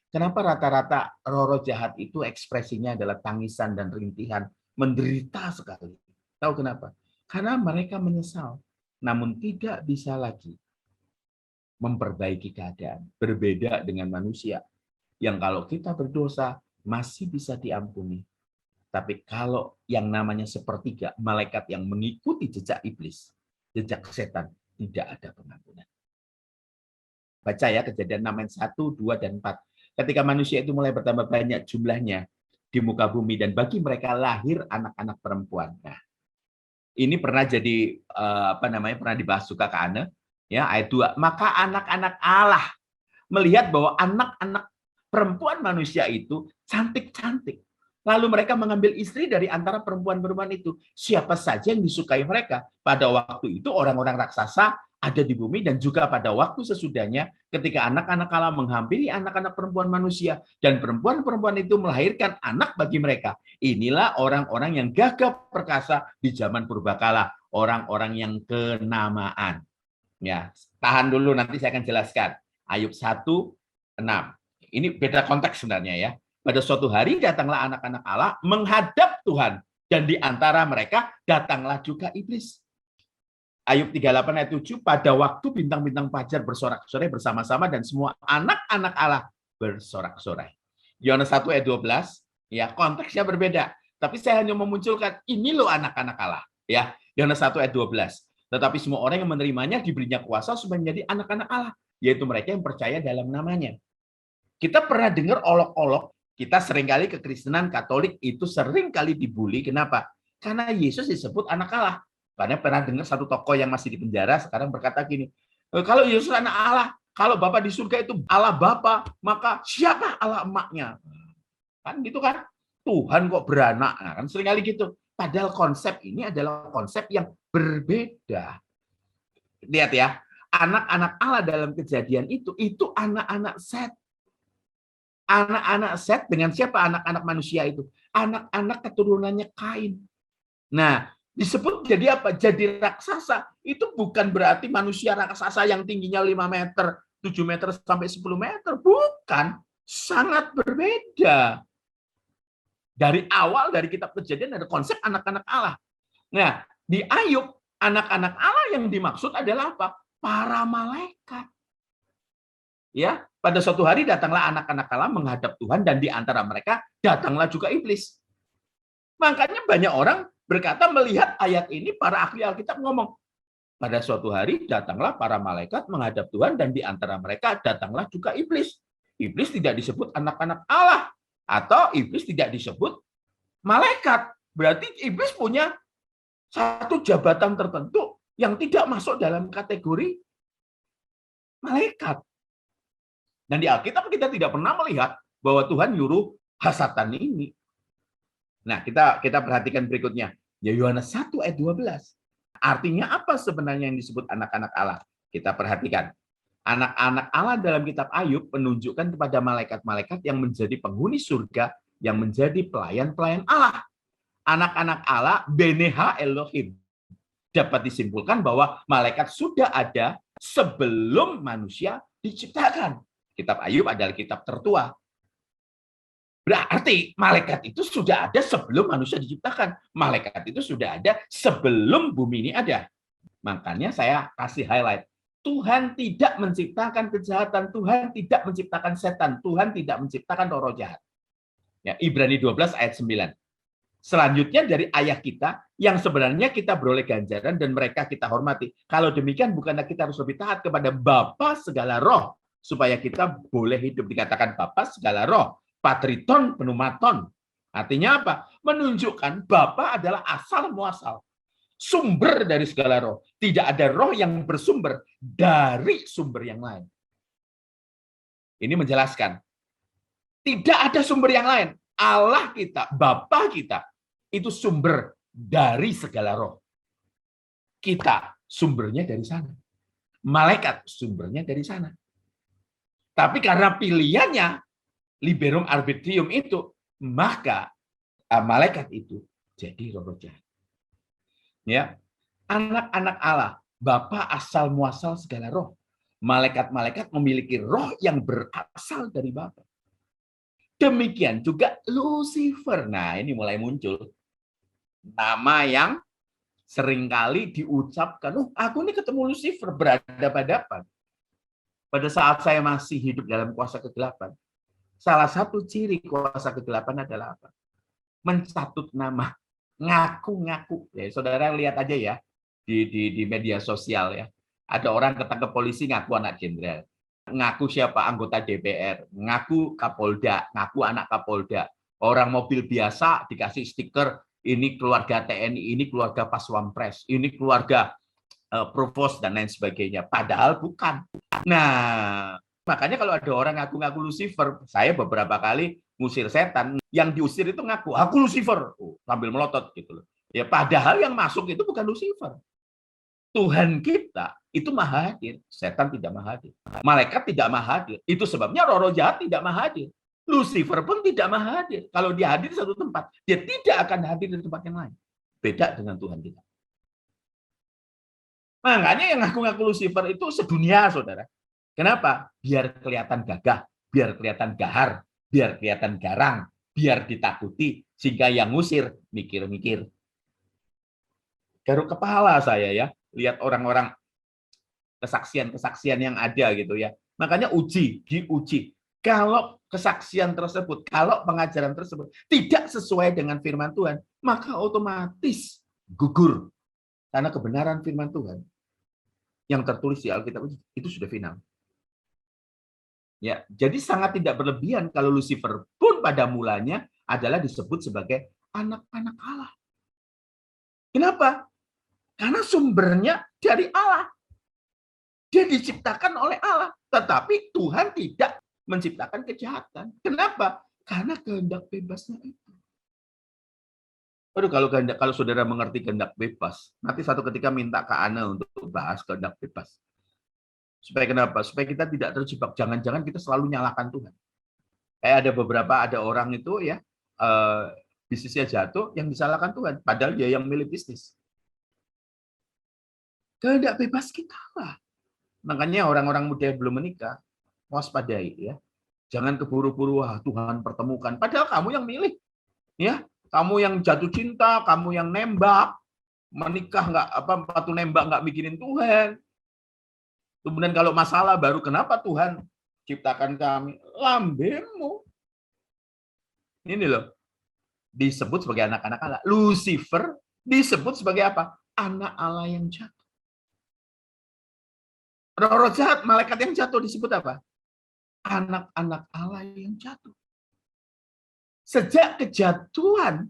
Kenapa rata-rata roh jahat itu ekspresinya adalah tangisan dan rintihan, menderita sekali? Tahu kenapa? Karena mereka menyesal, namun tidak bisa lagi memperbaiki keadaan. Berbeda dengan manusia, yang kalau kita berdosa masih bisa diampuni. Tapi kalau yang namanya sepertiga, malaikat yang mengikuti jejak iblis, jejak setan, tidak ada pengampunan. Baca ya Kejadian 6 ayat 1, 2, dan 4. Ketika manusia itu mulai bertambah banyak jumlahnya di muka bumi, dan bagi mereka lahir anak-anak perempuan. Nah, ini pernah jadi pernah dibahas juga ke Ane, ya, ayat 2. Maka anak-anak Allah melihat bahwa anak-anak perempuan manusia itu cantik-cantik. Lalu mereka mengambil istri dari antara perempuan-perempuan itu. Siapa saja yang disukai mereka. Pada waktu itu orang-orang raksasa ada di bumi, dan juga pada waktu sesudahnya ketika anak-anak Allah menghampiri anak-anak perempuan manusia, dan perempuan-perempuan itu melahirkan anak bagi mereka. Inilah orang-orang yang gagah perkasa di zaman purbakala, orang-orang yang kenamaan. Ya, tahan dulu, nanti saya akan jelaskan. Ayub 1:6. Ini beda konteks sebenarnya ya. pada suatu hari datanglah anak-anak Allah menghadap Tuhan, dan di antara mereka datanglah juga iblis. Ayub 38 ayat 7, pada waktu bintang-bintang fajar bersorak-sorai bersama-sama dan semua anak-anak Allah bersorak-sorai. Yohanes 1 ayat 12, ya konteksnya berbeda. Tapi saya hanya memunculkan ini loh anak-anak Allah, ya. Yohanes 1 ayat 12. Tetapi semua orang yang menerimanya diberinya kuasa supaya menjadi anak-anak Allah, yaitu mereka yang percaya dalam namanya. Kita pernah dengar olok-olok, kita seringkali kekristenan Katolik itu seringkali dibully. Kenapa? Karena Yesus disebut anak Allah. Karena pernah dengar satu tokoh yang masih di penjara sekarang berkata gini, kalau Yesus anak Allah, kalau Bapa di surga itu Allah Bapa, maka siapa Allah emaknya? Kan gitu kan? Tuhan kok beranak? Nah, kan seringkali gitu. Padahal konsep ini adalah konsep yang berbeda. Lihat ya, anak-anak Allah dalam kejadian itu anak-anak Set. Anak-anak Set dengan siapa anak-anak manusia itu? Anak-anak keturunannya Kain. Nah, disebut jadi apa? Jadi raksasa. Itu bukan berarti manusia raksasa yang tingginya 5 meter, 7 meter sampai 10 meter. Bukan. Sangat berbeda. Dari awal, dari kitab Kejadian ada konsep anak-anak Allah. Nah, di Ayub, anak-anak Allah yang dimaksud adalah apa? Para malaikat. Ya, pada suatu hari datanglah anak-anak Allah menghadap Tuhan, dan di antara mereka datanglah juga iblis. Makanya banyak orang berkata melihat ayat ini, para ahli Alkitab ngomong, pada suatu hari datanglah para malaikat menghadap Tuhan, dan di antara mereka datanglah juga iblis. Iblis tidak disebut anak-anak Allah, atau iblis tidak disebut malaikat. Berarti iblis punya satu jabatan tertentu yang tidak masuk dalam kategori malaikat. Dan di Alkitab kita tidak pernah melihat bahwa Tuhan nyuruh hasatan ini. Nah, kita perhatikan berikutnya. Ya, Yohanes 1 ayat 12. Artinya apa sebenarnya yang disebut anak-anak Allah? Kita perhatikan. Anak-anak Allah dalam kitab Ayub menunjukkan kepada malaikat-malaikat yang menjadi penghuni surga, yang menjadi pelayan-pelayan Allah. Anak-anak Allah, Beneha Elohim. Dapat disimpulkan bahwa malaikat sudah ada sebelum manusia diciptakan. Kitab Ayub adalah kitab tertua. Berarti malaikat itu sudah ada sebelum manusia diciptakan. Malaikat itu sudah ada sebelum bumi ini ada. Makanya saya kasih highlight. Tuhan tidak menciptakan kejahatan. Tuhan tidak menciptakan setan. Tuhan tidak menciptakan roh jahat. Ya, Ibrani 12 ayat 9. Selanjutnya dari ayah kita yang sebenarnya kita beroleh ganjaran dan mereka kita hormati. Kalau demikian bukanlah kita harus lebih taat kepada Bapa segala roh supaya kita boleh hidup. Dikatakan Bapa segala roh. Patriton penumaton. Artinya apa? Menunjukkan Bapa adalah asal muasal. Sumber dari segala roh. Tidak ada roh yang bersumber dari sumber yang lain. Ini menjelaskan. Tidak ada sumber yang lain. Allah kita, Bapa kita, itu sumber dari segala roh. Kita sumbernya dari sana. Malaikat sumbernya dari sana. Tapi karena pilihannya, liberum arbitrium itu, maka malaikat itu jadi roh jahat. Ya, anak-anak Allah, Bapa asal muasal segala roh. Malaikat-malaikat memiliki roh yang berasal dari Bapa. Demikian juga Lucifer. Nah, ini mulai muncul nama yang seringkali diucapkan. Aku ini ketemu Lucifer berhadapan-hadapan. Pada saat saya masih hidup dalam kuasa kegelapan, salah satu ciri kuasa kegelapan adalah apa? Mencatut nama, ngaku-ngaku. Ya, saudara lihat aja ya di media sosial ya. Ada orang ketangkep polisi ngaku anak jenderal, ngaku siapa anggota DPR, ngaku Kapolda, ngaku anak Kapolda. Orang mobil biasa dikasih stiker, ini keluarga TNI, ini keluarga Paspampres, ini keluarga Provos dan lain sebagainya. Padahal bukan. Nah, makanya kalau ada orang ngaku-ngaku Lucifer, saya beberapa kali ngusir setan, yang diusir itu ngaku, aku Lucifer, sambil melotot gitu loh. Ya, padahal yang masuk itu bukan Lucifer. Tuhan kita itu maha hadir, setan tidak maha hadir. Malaikat tidak maha hadir. Itu sebabnya roh-roh jahat tidak maha hadir. Lucifer pun tidak maha hadir. Kalau dia hadir di satu tempat, dia tidak akan hadir di tempat yang lain. Beda dengan Tuhan kita. Makanya yang ngaku-ngaku Lucifer itu sedunia, saudara. Kenapa? Biar kelihatan gagah, biar kelihatan gahar, biar kelihatan garang, biar ditakuti, sehingga yang ngusir mikir-mikir. Garuk kepala saya ya, lihat orang-orang kesaksian-kesaksian yang ada gitu ya. Makanya diuji. Kalau kesaksian tersebut, kalau pengajaran tersebut tidak sesuai dengan firman Tuhan, maka otomatis gugur. Karena kebenaran firman Tuhan yang tertulis di Alkitab itu sudah final. Ya, jadi sangat tidak berlebihan kalau Lucifer pun pada mulanya adalah disebut sebagai anak-anak Allah. Kenapa? Karena sumbernya dari Allah. Dia diciptakan oleh Allah, tetapi Tuhan tidak menciptakan kejahatan. Kenapa? Karena kehendak bebasnya itu. Aduh, kalau saudara mengerti kehendak bebas, nanti satu ketika minta ke Ana untuk bahas kehendak bebas. Supaya kenapa? Supaya kita tidak terjebak. Jangan-jangan kita selalu nyalakan Tuhan. Kayak ada orang itu ya, bisnisnya jatuh, yang disalahkan Tuhan. Padahal dia yang milih bisnis. Kehendak bebas kita lah. Makanya orang-orang muda yang belum menikah, waspadai ya. Jangan keburu-buru, wah Tuhan pertemukan. Padahal kamu yang milih. Ya, kamu yang jatuh cinta, kamu yang nembak, menikah waktu nembak nggak mikirin Tuhan. Kemudian kalau masalah baru, kenapa Tuhan ciptakan kami? Lambemu. Ini loh, disebut sebagai anak-anak Allah. Lucifer disebut sebagai apa? Anak Allah yang jatuh. Roh jahat, malaikat yang jatuh disebut apa? Anak-anak Allah yang jatuh. Sejak kejatuhan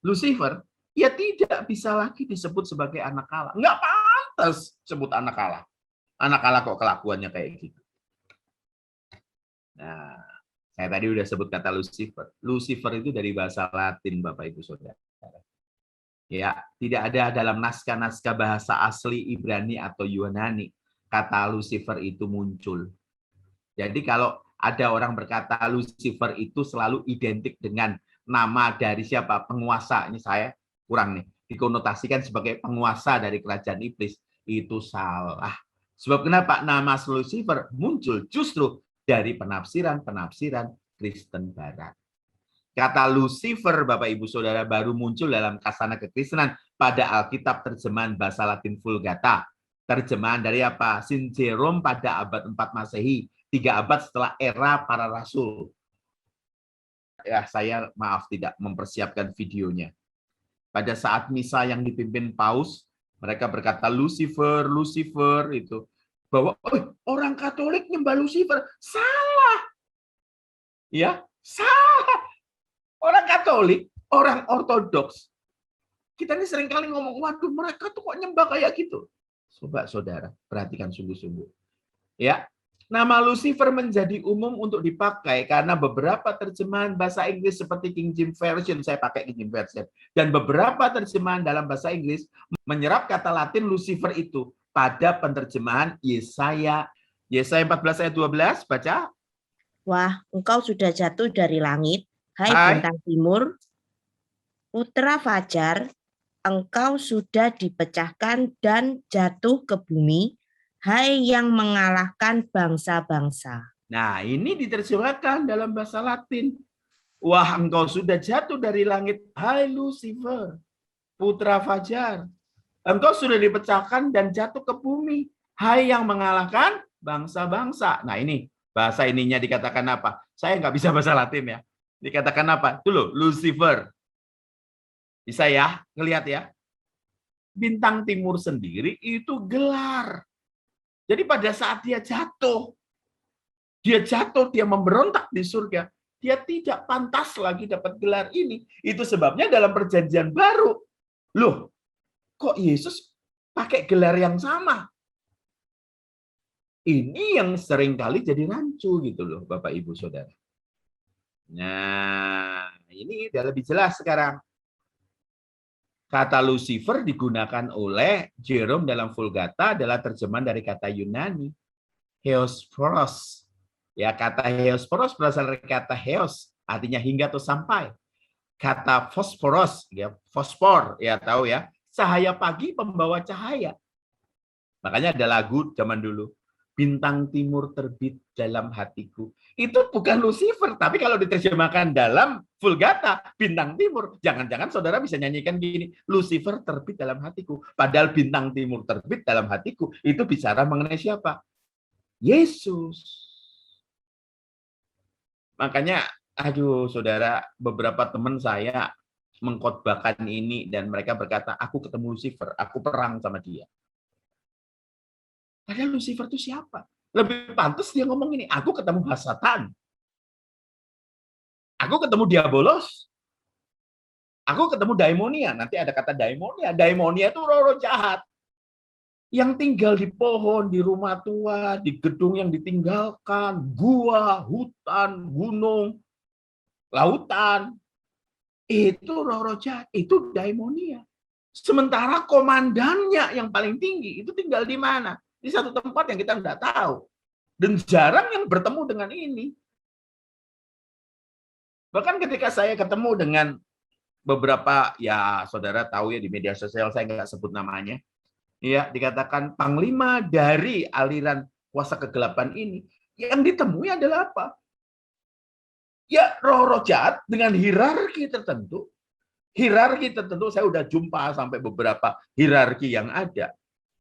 Lucifer, ia tidak bisa lagi disebut sebagai anak Allah. Nggak pantas sebut anak Allah. Anak Allah kok kelakuannya kayak gitu. Nah, saya tadi udah sebut kata Lucifer. Lucifer itu dari bahasa Latin, Bapak Ibu Saudara. Ya, tidak ada dalam naskah-naskah bahasa asli Ibrani atau Yunani kata Lucifer itu muncul. Jadi kalau ada orang berkata Lucifer itu selalu identik dengan nama dari siapa? Penguasa. Ini saya kurang nih. Dikonotasikan sebagai penguasa dari kerajaan iblis. Itu salah. Sebab kenapa nama Lucifer muncul justru dari penafsiran-penafsiran Kristen Barat. Kata Lucifer, Bapak Ibu Saudara, baru muncul dalam kasana kekristenan pada Alkitab terjemahan bahasa Latin Vulgata. Terjemahan dari apa? Saint Jerome pada abad 4 Masehi. 3 abad setelah era para rasul. Ya, saya maaf tidak mempersiapkan videonya. Pada saat misa yang dipimpin Paus, mereka berkata Lucifer, Lucifer itu bahwa orang Katolik nyembah Lucifer. Salah. Ya, salah. Orang Katolik, orang Ortodoks. Kita ini seringkali ngomong, waduh mereka tuh kok nyembah kayak gitu. Coba saudara, perhatikan sungguh-sungguh. Ya, nama Lucifer menjadi umum untuk dipakai karena beberapa terjemahan bahasa Inggris seperti King James Version, saya pakai King James Version, dan beberapa terjemahan dalam bahasa Inggris menyerap kata Latin Lucifer itu pada penerjemahan Yesaya 14 ayat 12, baca. Wah, engkau sudah jatuh dari langit, hai bintang timur, putra fajar, engkau sudah dipecahkan dan jatuh ke bumi, hai yang mengalahkan bangsa-bangsa. Nah, ini diterjemahkan dalam bahasa Latin. Wah, engkau sudah jatuh dari langit, hai Lucifer, putra fajar. Engkau sudah dipecahkan dan jatuh ke bumi, hai yang mengalahkan bangsa-bangsa. Nah, ini bahasa ininya dikatakan apa? Saya nggak bisa bahasa Latin ya. Dikatakan apa? Itu loh, Lucifer. Bisa ya, ngelihat ya. Bintang timur sendiri itu gelar. Jadi pada saat dia jatuh, dia memberontak di surga, dia tidak pantas lagi dapat gelar ini. Itu sebabnya dalam perjanjian baru, loh, kok Yesus pakai gelar yang sama? Ini yang seringkali jadi rancu gitu loh, Bapak Ibu Saudara. Nah, ini udah lebih jelas sekarang. Kata Lucifer digunakan oleh Jerome dalam Vulgata adalah terjemahan dari kata Yunani, Heosporos. Ya, kata Heosporos berasal dari kata Heos, artinya hingga atau sampai. Kata fosforos, ya, fosfor, ya tahu ya, cahaya pagi pembawa cahaya. Makanya ada lagu zaman dulu, bintang timur terbit dalam hatiku. Itu bukan Lucifer, tapi kalau diterjemahkan dalam Vulgata, bintang timur, jangan-jangan saudara bisa nyanyikan gini, Lucifer terbit dalam hatiku. Padahal bintang timur terbit dalam hatiku, itu bicara mengenai siapa? Yesus. Makanya, aduh saudara, beberapa teman saya mengkhotbahkan ini dan mereka berkata, aku ketemu Lucifer, aku perang sama dia. Padahal Lucifer itu siapa? Lebih pantas dia ngomong ini, aku ketemu Hasatan. Aku ketemu Diabolos. Aku ketemu Daimonia. Nanti ada kata Daimonia. Daimonia itu roh-roh jahat. Yang tinggal di pohon, di rumah tua, di gedung yang ditinggalkan, gua, hutan, gunung, lautan. Itu roh-roh jahat, itu Daimonia. Sementara komandannya yang paling tinggi, itu tinggal di mana? Di satu tempat yang kita nggak tahu. Dan jarang yang bertemu dengan ini. Bahkan ketika saya ketemu dengan beberapa, ya saudara tahu ya di media sosial, saya nggak sebut namanya, ya dikatakan panglima dari aliran kuasa kegelapan ini, yang ditemui adalah apa? Ya roh-roh jahat dengan hierarki tertentu. Hierarki tertentu, saya udah jumpa sampai beberapa hierarki yang ada.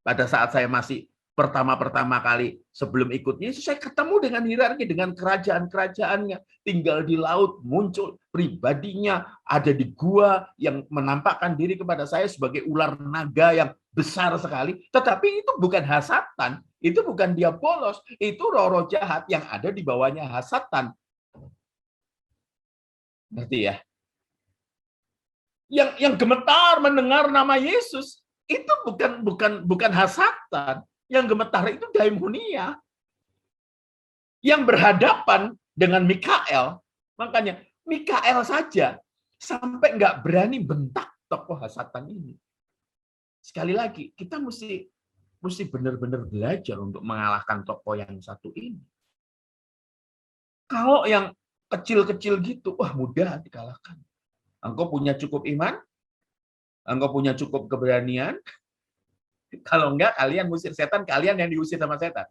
Pada saat saya masih pertama kali sebelum ikut Yesus, saya ketemu dengan hierarki, dengan kerajaan-kerajaannya. Tinggal di laut, muncul pribadinya, ada di gua yang menampakkan diri kepada saya sebagai ular naga yang besar sekali. Tetapi itu bukan Hasatan, itu bukan Diabolos, itu roh-roh jahat yang ada di bawahnya Hasatan. Ngerti ya? Yang gemetar mendengar nama Yesus itu bukan Hasatan. Yang gemetar itu Daimonia. Yang berhadapan dengan Mikael. Makanya Mikael saja sampai nggak berani bentak tokoh Hasatan ini. Sekali lagi, kita mesti benar-benar belajar untuk mengalahkan tokoh yang satu ini. Kalau yang kecil-kecil gitu, wah mudah dikalahkan. Engkau punya cukup iman? Engkau punya cukup keberanian? Kalau enggak, kalian musir setan, kalian yang diusir sama setan.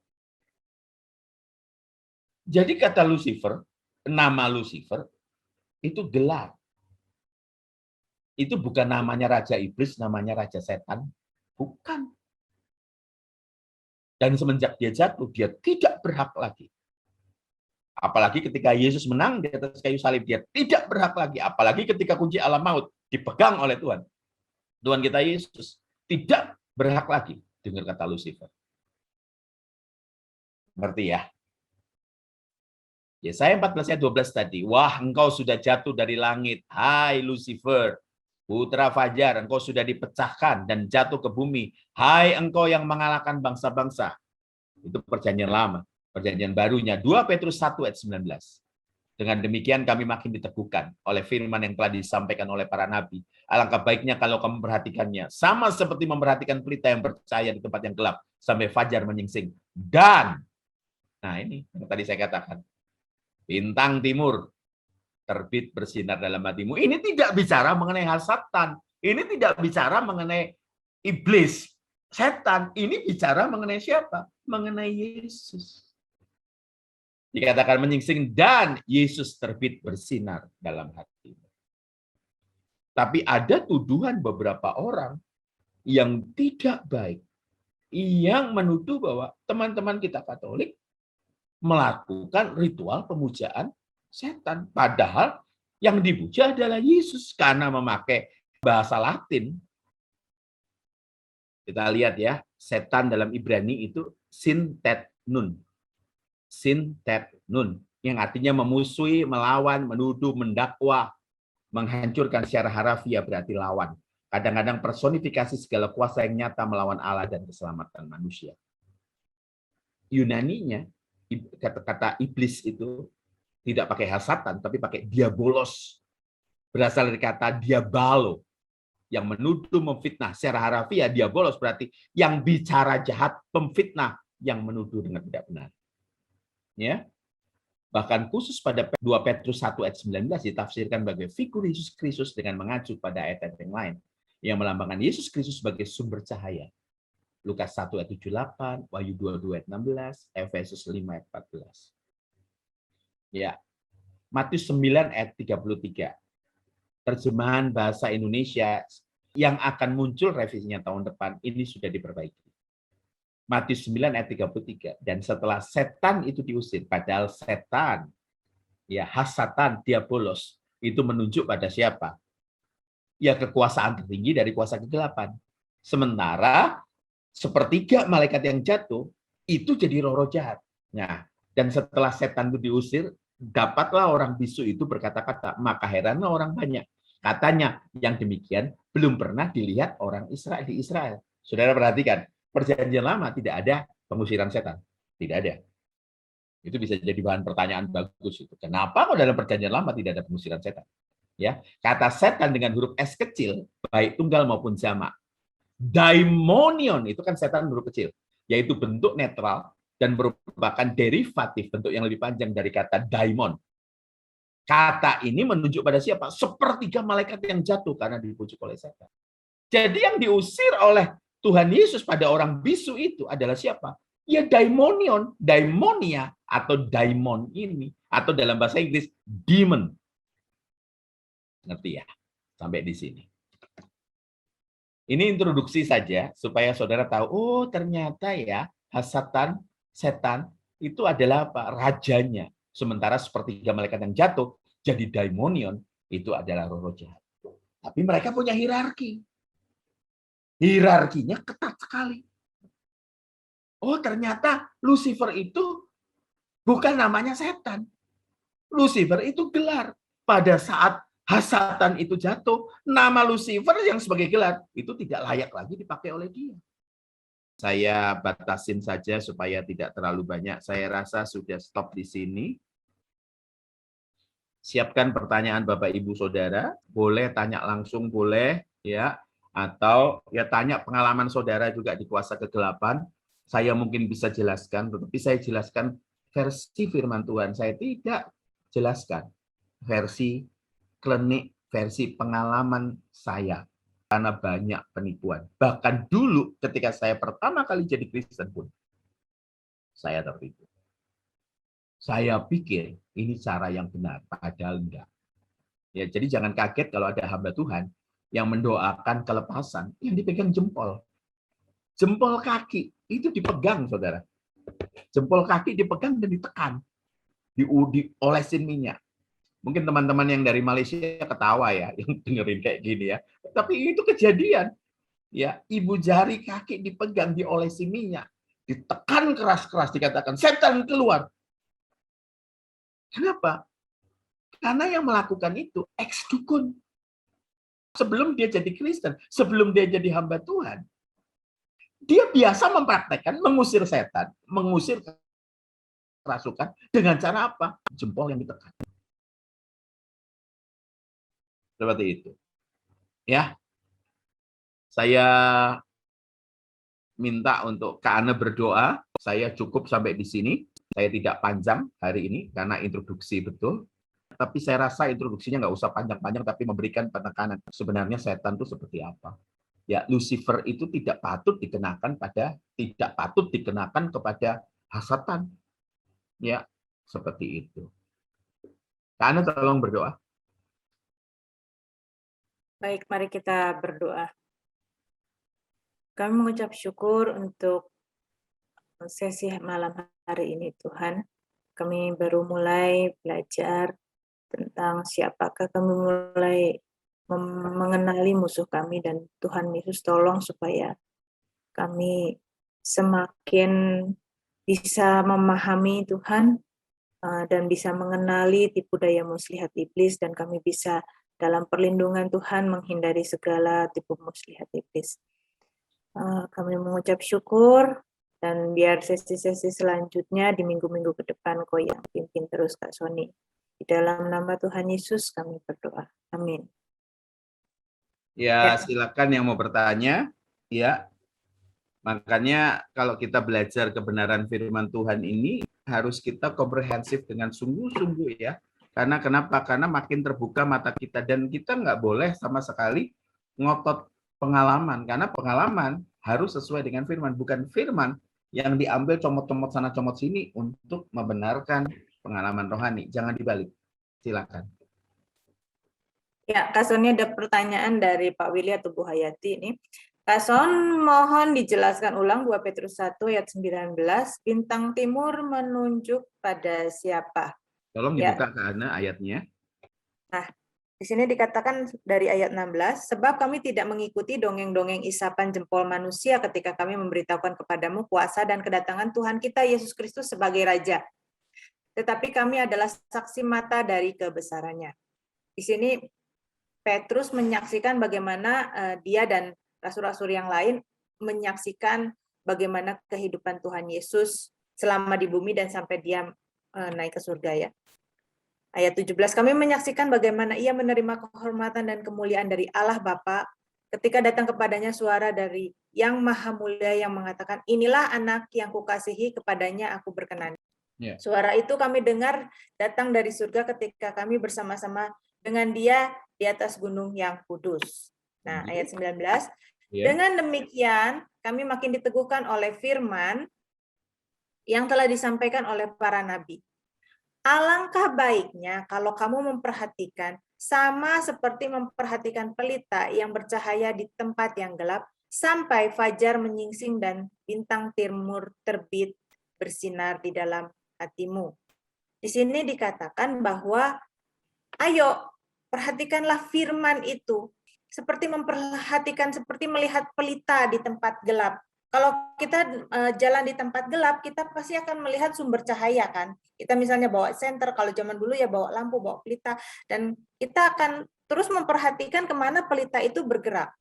Jadi kata Lucifer, nama Lucifer, itu gelar. Itu bukan namanya Raja Iblis, namanya Raja Setan. Bukan. Dan semenjak dia jatuh, dia tidak berhak lagi. Apalagi ketika Yesus menang di atas kayu salib, dia tidak berhak lagi. Apalagi ketika kunci alam maut dipegang oleh Tuhan. Tuhan kita Yesus tidak berhak lagi, dengar kata Lucifer. Ngerti ya? Yesaya 14 ayat 12 tadi. Wah, engkau sudah jatuh dari langit. Hai Lucifer, putra fajar, engkau sudah dipecahkan dan jatuh ke bumi. Hai engkau yang mengalahkan bangsa-bangsa. Itu perjanjian lama. Perjanjian barunya 2 Petrus 1 ayat 19. Dengan demikian kami makin diteguhkan oleh firman yang telah disampaikan oleh para nabi. Alangkah baiknya kalau kamu memperhatikannya. Sama seperti memperhatikan pelita yang percaya di tempat yang gelap. Sampai fajar menyingsing. Dan, nah ini yang tadi saya katakan. Bintang timur terbit bersinar dalam hatimu. Ini tidak bicara mengenai Hasatan. Ini tidak bicara mengenai iblis. Setan. Ini bicara mengenai siapa? Mengenai Yesus. Dikatakan menyingsing dan Yesus terbit bersinar dalam hatimu. Tapi ada tuduhan beberapa orang yang tidak baik, yang menuduh bahwa teman-teman kita Katolik melakukan ritual pemujaan setan. Padahal yang dipuja adalah Yesus karena memakai bahasa Latin. Kita lihat ya, setan dalam Ibrani itu sin tet nun. Sin tet nun, yang artinya memusuhi, melawan, menuduh, mendakwa, menghancurkan secara harafiah berarti lawan. Kadang-kadang personifikasi segala kuasa yang nyata melawan Allah dan keselamatan manusia. Yunaninya, kata-kata iblis itu tidak pakai Hasatan, tapi pakai diabolos. Berasal dari kata diabalo, yang menuduh, memfitnah. Secara harafiah, diabolos berarti yang bicara jahat, pemfitnah, yang menuduh dengan tidak benar. Ya, bahkan khusus pada 2 Petrus 1 ayat 19 ditafsirkan sebagai figur Yesus Kristus dengan mengacu pada ayat yang lain yang melambangkan Yesus Kristus sebagai sumber cahaya Lukas 1 ayat 78, Wahyu 22 ayat 16, Efesus 5 ayat 14. Ya. Matius 9 ayat 33. Terjemahan bahasa Indonesia yang akan muncul revisinya tahun depan ini sudah diperbaiki. Matius 9 ayat 33. Dan setelah setan itu diusir, padahal setan, ya hasatan, diabolos, itu menunjuk pada siapa? Ya kekuasaan tertinggi dari kuasa kegelapan. Sementara sepertiga malaikat yang jatuh itu jadi roh-roh jahat. Nah, dan setelah setan itu diusir, dapatlah orang bisu itu berkata-kata, maka heranlah orang banyak. Katanya yang demikian belum pernah dilihat orang Israel di Israel. Saudara perhatikan, perjanjian lama tidak ada pengusiran setan. Tidak ada. Itu bisa jadi bahan pertanyaan bagus itu. Kenapa kok dalam perjanjian lama tidak ada pengusiran setan? Ya, kata setan dengan huruf S kecil, baik tunggal maupun jamak. Daimonion itu kan setan huruf kecil, yaitu bentuk netral dan merupakan derivatif bentuk yang lebih panjang dari kata daimon. Kata ini menunjuk pada siapa? Sepertiga malaikat yang jatuh karena dibujuk oleh setan. Jadi yang diusir oleh Tuhan Yesus pada orang bisu itu adalah siapa? Ya daimonion, daimonia atau daimon ini, atau dalam bahasa Inggris demon. Ngerti ya? Sampai di sini. Ini introduksi saja supaya saudara tahu, oh ternyata ya hasatan, setan itu adalah apa? Rajanya. Sementara sepertiga malaikat yang jatuh jadi daimonion itu adalah roh-roh jahat. Tapi mereka punya hierarki. Hierarkinya ketat sekali. Oh ternyata Lucifer itu bukan namanya setan. Lucifer itu gelar. Pada saat hasatan itu jatuh, nama Lucifer yang sebagai gelar itu tidak layak lagi dipakai oleh dia. Saya batasin saja supaya tidak terlalu banyak. Saya rasa sudah stop di sini. Siapkan pertanyaan Bapak Ibu Saudara, boleh tanya langsung boleh ya, atau ya tanya pengalaman saudara juga di kuasa kegelapan. Saya mungkin bisa jelaskan, tetapi saya jelaskan versi firman Tuhan. Saya tidak jelaskan versi klinik, versi pengalaman saya. Karena banyak penipuan. Bahkan dulu ketika saya pertama kali jadi Kristen pun, saya tertipu. Saya pikir ini cara yang benar, padahal enggak. Ya, jadi jangan kaget kalau ada hamba Tuhan yang mendoakan kelepasan, yang dipegang jempol. Jempol kaki itu dipegang, saudara. Jempol kaki dipegang dan ditekan. Diolesin minyak. Mungkin teman-teman yang dari Malaysia ketawa ya, yang dengerin kayak gini ya. Tapi itu kejadian. Ya, ibu jari kaki dipegang, diolesi minyak, ditekan keras-keras, dikatakan setan keluar. Kenapa? Karena yang melakukan itu ex-dukun. Sebelum dia jadi Kristen, sebelum dia jadi hamba Tuhan, dia biasa mempraktekkan mengusir setan, mengusir kerasukan dengan cara apa? Jempol yang ditekan. Seperti itu. Ya. Saya minta untuk Kak Ana berdoa. Saya cukup sampai di sini. Saya tidak panjang hari ini karena introduksi betul. Tapi saya rasa introduksinya nggak usah panjang-panjang, tapi memberikan penekanan. Sebenarnya setan itu seperti apa? Ya, Lucifer itu tidak patut dikenakan kepada hasatan. Ya, seperti itu. Kak Ana tolong berdoa. Baik, mari kita berdoa. Kami mengucap syukur untuk sesi malam hari ini, Tuhan. Kami baru mulai belajar tentang siapakah, kami mulai mengenali musuh kami, dan Tuhan Yesus tolong supaya kami semakin bisa memahami Tuhan dan bisa mengenali tipu daya muslihat iblis, dan kami bisa dalam perlindungan Tuhan menghindari segala tipu muslihat iblis. Kami mengucap syukur, dan biar sesi-sesi selanjutnya di minggu-minggu ke depan Kau yang pimpin terus, Kak Sony. Di dalam nama Tuhan Yesus kami berdoa. Amin. Ya, silakan yang mau bertanya. Ya. Makanya kalau kita belajar kebenaran firman Tuhan ini harus kita komprehensif dengan sungguh-sungguh ya. Karena kenapa? Karena makin terbuka mata kita, dan kita nggak boleh sama sekali ngotot pengalaman, karena pengalaman harus sesuai dengan firman, bukan firman yang diambil comot-comot sana comot sini untuk membenarkan pengalaman rohani. Jangan dibalik. Silakan. Ya, Kak Soni ada pertanyaan dari Pak Willy atau Bu Hayati ini. Kak Son, mohon dijelaskan ulang 2 Petrus 1 ayat 19, bintang timur menunjuk pada siapa? Tolong Ya. dibuka ke Ana ayatnya. Nah, di sini dikatakan dari ayat 16, sebab kami tidak mengikuti dongeng-dongeng isapan jempol manusia ketika kami memberitahukan kepadamu kuasa dan kedatangan Tuhan kita Yesus Kristus sebagai Raja. Tetapi kami adalah saksi mata dari kebesarannya. Di sini Petrus menyaksikan bagaimana dia dan rasul-rasul yang lain menyaksikan bagaimana kehidupan Tuhan Yesus selama di bumi dan sampai dia naik ke surga ya. Ayat 17, kami menyaksikan bagaimana ia menerima kehormatan dan kemuliaan dari Allah Bapa ketika datang kepadanya suara dari Yang Maha Mulia yang mengatakan, inilah anak yang kukasihi, kepadanya aku berkenan. Yeah. Suara itu kami dengar datang dari surga ketika kami bersama-sama dengan dia di atas gunung yang kudus. Nah, ayat 19, dengan demikian kami makin diteguhkan oleh firman yang telah disampaikan oleh para nabi. Alangkah baiknya kalau kamu memperhatikan sama seperti memperhatikan pelita yang bercahaya di tempat yang gelap sampai fajar menyingsing dan bintang timur terbit bersinar di dalam hatimu. Di sini dikatakan bahwa ayo perhatikanlah firman itu seperti memperhatikan, seperti melihat pelita di tempat gelap. Kalau kita jalan di tempat gelap, kita pasti akan melihat sumber cahaya kan. Kita misalnya bawa senter, kalau zaman dulu ya bawa lampu, bawa pelita, dan kita akan terus memperhatikan kemana pelita itu bergerak.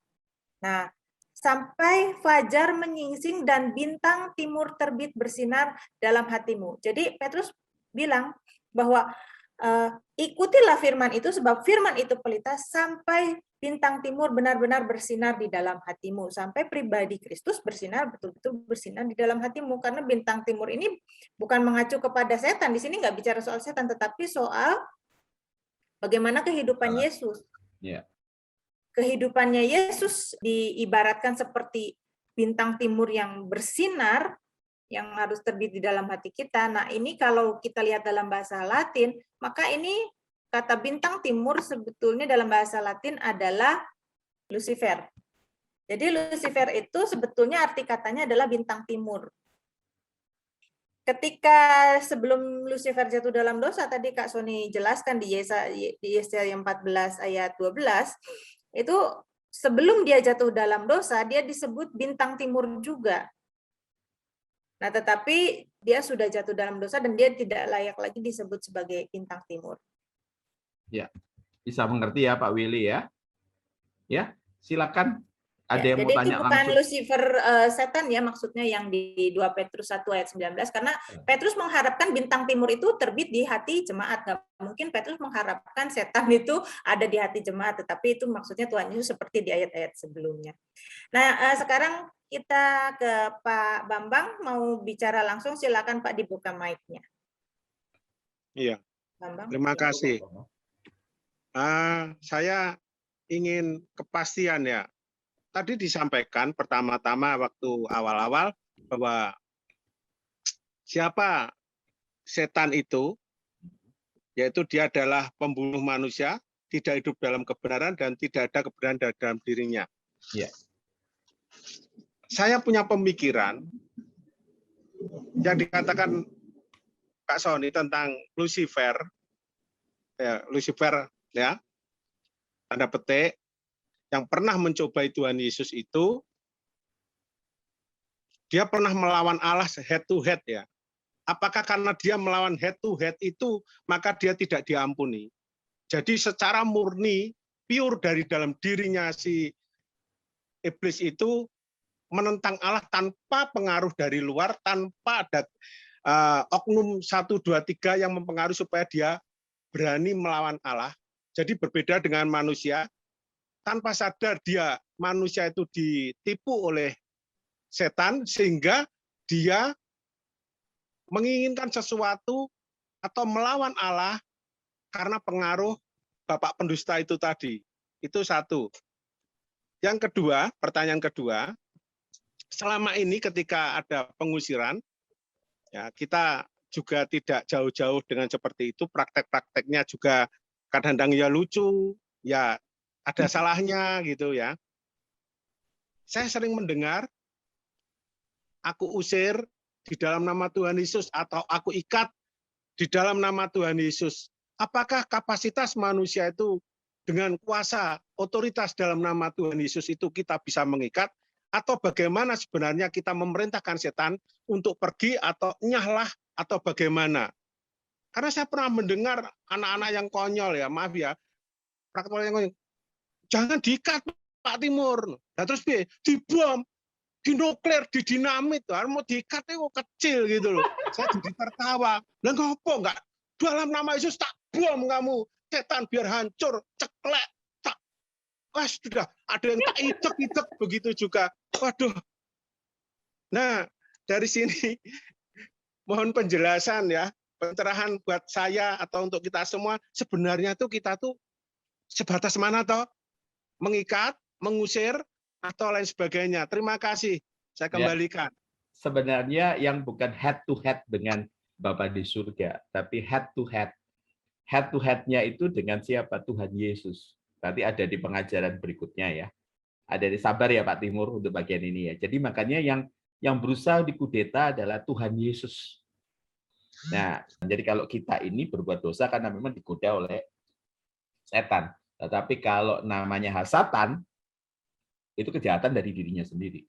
Nah, sampai fajar menyingsing dan bintang timur terbit bersinar dalam hatimu. Jadi Petrus bilang bahwa ikutilah firman itu sebab firman itu pelita sampai bintang timur benar-benar bersinar di dalam hatimu, sampai pribadi Kristus bersinar, betul-betul bersinar di dalam hatimu, karena bintang timur ini bukan mengacu kepada setan. Di sini nggak bicara soal setan, tetapi soal bagaimana kehidupan Yesus. Yeah. Kehidupannya Yesus diibaratkan seperti bintang timur yang bersinar, yang harus terbit di dalam hati kita. Nah, ini kalau kita lihat dalam bahasa Latin, maka ini kata bintang timur sebetulnya dalam bahasa Latin adalah Lucifer. Jadi Lucifer itu sebetulnya arti katanya adalah bintang timur. Ketika sebelum Lucifer jatuh dalam dosa, tadi Kak Soni jelaskan di Yesaya 14 ayat 12, itu sebelum dia jatuh dalam dosa, dia disebut bintang timur juga. Nah, tetapi dia sudah jatuh dalam dosa dan dia tidak layak lagi disebut sebagai bintang timur. Ya, bisa mengerti ya Pak Willy ya? Ya, silakan. Ada yang mau tanya langsung. Jadi itu bukan Lucifer setan ya, maksudnya yang di 2 Petrus 1 ayat 19, karena Petrus mengharapkan bintang timur itu terbit di hati jemaat. Nggak mungkin Petrus mengharapkan setan itu ada di hati jemaat, tetapi itu maksudnya Tuhan Yesus seperti di ayat-ayat sebelumnya. Nah, sekarang kita ke Pak Bambang, mau bicara langsung, silakan Pak, dibuka mic-nya. Iya, Bambang. Terima kasih. Saya ingin kepastian ya. Tadi disampaikan pertama-tama waktu awal-awal bahwa siapa setan itu, yaitu dia adalah pembunuh manusia, tidak hidup dalam kebenaran dan tidak ada kebenaran dalam dirinya. Ya. Saya punya pemikiran yang dikatakan Kak Soni tentang Lucifer, ya, tanda petik, yang pernah mencobai Tuhan Yesus itu, dia pernah melawan Allah head to head ya. Apakah karena dia melawan head to head itu, maka dia tidak diampuni? Jadi secara murni, pure dari dalam dirinya si iblis itu menentang Allah tanpa pengaruh dari luar, tanpa ada oknum 1, 2, 3 yang mempengaruhi supaya dia berani melawan Allah. Jadi berbeda dengan manusia, tanpa sadar dia manusia itu ditipu oleh setan sehingga dia menginginkan sesuatu atau melawan Allah karena pengaruh bapak pendusta itu tadi. Itu satu. Yang kedua, pertanyaan kedua, selama ini ketika ada pengusiran, ya kita juga tidak jauh-jauh dengan seperti itu. Praktek-prakteknya juga kadang-kadang ya lucu, ya ada salahnya gitu ya. Saya sering mendengar, aku usir di dalam nama Tuhan Yesus atau aku ikat di dalam nama Tuhan Yesus. Apakah kapasitas manusia itu dengan kuasa, otoritas dalam nama Tuhan Yesus itu kita bisa mengikat? Atau bagaimana sebenarnya kita memerintahkan setan untuk pergi atau nyahlah atau bagaimana? Karena saya pernah mendengar anak-anak yang konyol ya, maaf ya, praktek yang konyol, jangan diikat Pak Timur. Nah terus dibom, dinuklir, didinamit, mau diikat itu kecil gitu loh. Saya jadi tertawa. Lah ngopo enggak? Dalam nama Yesus tak bom kamu, setan biar hancur, ceklek, tak. Wah sudah ada yang tak icek-icek begitu juga. Waduh. Nah dari sini mohon penjelasan ya, pencerahan buat saya atau untuk kita semua. Sebenarnya tuh kita tuh sebatas mana toh? Mengikat, mengusir, atau lain sebagainya. Terima kasih. Saya kembalikan. Sebenarnya yang bukan head to head dengan Bapa di surga, tapi head to head. Head to head-nya itu dengan siapa? Tuhan Yesus. Nanti ada di pengajaran berikutnya ya. Ada di sabar ya Pak Timur untuk bagian ini ya. Jadi makanya yang berusaha dikudeta adalah Tuhan Yesus. Nah, jadi kalau kita ini berbuat dosa karena memang digoda oleh setan. Tetapi kalau namanya hasatan, itu kejahatan dari dirinya sendiri.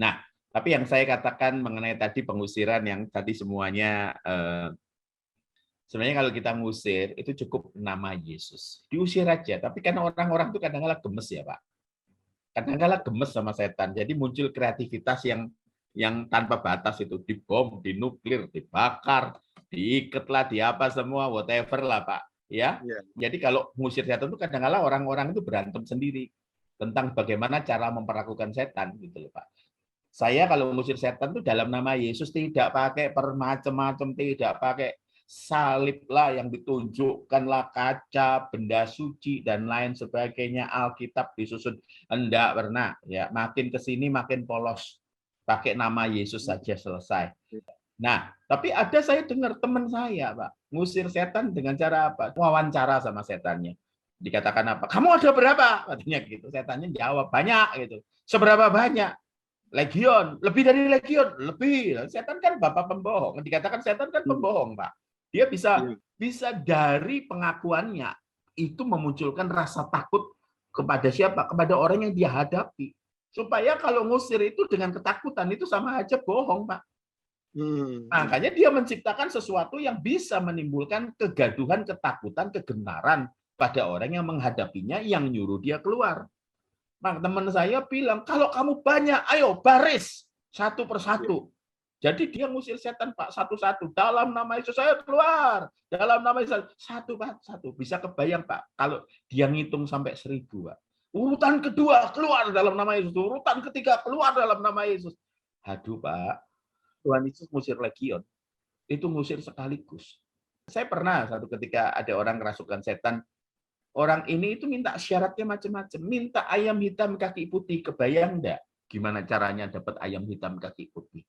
Nah, tapi yang saya katakan mengenai tadi pengusiran yang tadi semuanya, sebenarnya kalau kita ngusir, itu cukup nama Yesus. Diusir aja, tapi karena orang-orang itu kadang-kadang gemes ya Pak. Kadang-kadang gemes sama setan, jadi muncul kreativitas yang tanpa batas itu, dibom, dinuklir, dibakar, diikat lah, di apa semua, whatever lah Pak. Ya, jadi kalau ngusir setan itu kadang-kadang orang-orang itu berantem sendiri tentang bagaimana cara memperlakukan setan gitu loh Pak. Saya kalau ngusir setan itu dalam nama Yesus, tidak pakai permacam-macam, tidak pakai salib lah yang ditunjukkanlah, kaca, benda suci dan lain sebagainya, Alkitab disusun, enggak pernah ya. Makin kesini makin polos, pakai nama Yesus saja selesai. Nah, tapi ada saya dengar teman saya, Pak, ngusir setan dengan cara apa? Wawancara sama setannya. Dikatakan apa? Kamu ada berapa? Katanya gitu. Setannya jawab, banyak gitu. Seberapa banyak? Legion. Lebih dari legion? Lebih. Setan kan bapak pembohong. Dikatakan setan kan pembohong, Pak. Dia bisa dari pengakuannya itu memunculkan rasa takut kepada siapa? Kepada orang yang dia hadapi. Supaya kalau ngusir itu dengan ketakutan itu sama aja bohong, Pak. Makanya dia menciptakan sesuatu yang bisa menimbulkan kegaduhan, ketakutan, kegenaran pada orang yang menghadapinya, yang nyuruh dia keluar. Nah, teman saya bilang, kalau kamu banyak, ayo baris satu persatu. Jadi dia ngusir setan Pak satu-satu. Dalam nama Yesus saya keluar. Dalam nama Yesus satu Pak, satu. Bisa kebayang Pak, kalau dia ngitung sampai 1000 Pak. Urutan kedua keluar dalam nama Yesus. Urutan ketiga keluar dalam nama Yesus. Aduh Pak. Tuhan Yesus ngusir legion, itu ngusir sekaligus. Saya pernah satu ketika ada orang kerasukan setan, orang ini itu minta syaratnya macam-macam, minta ayam hitam kaki putih, kebayang enggak gimana caranya dapat ayam hitam kaki putih?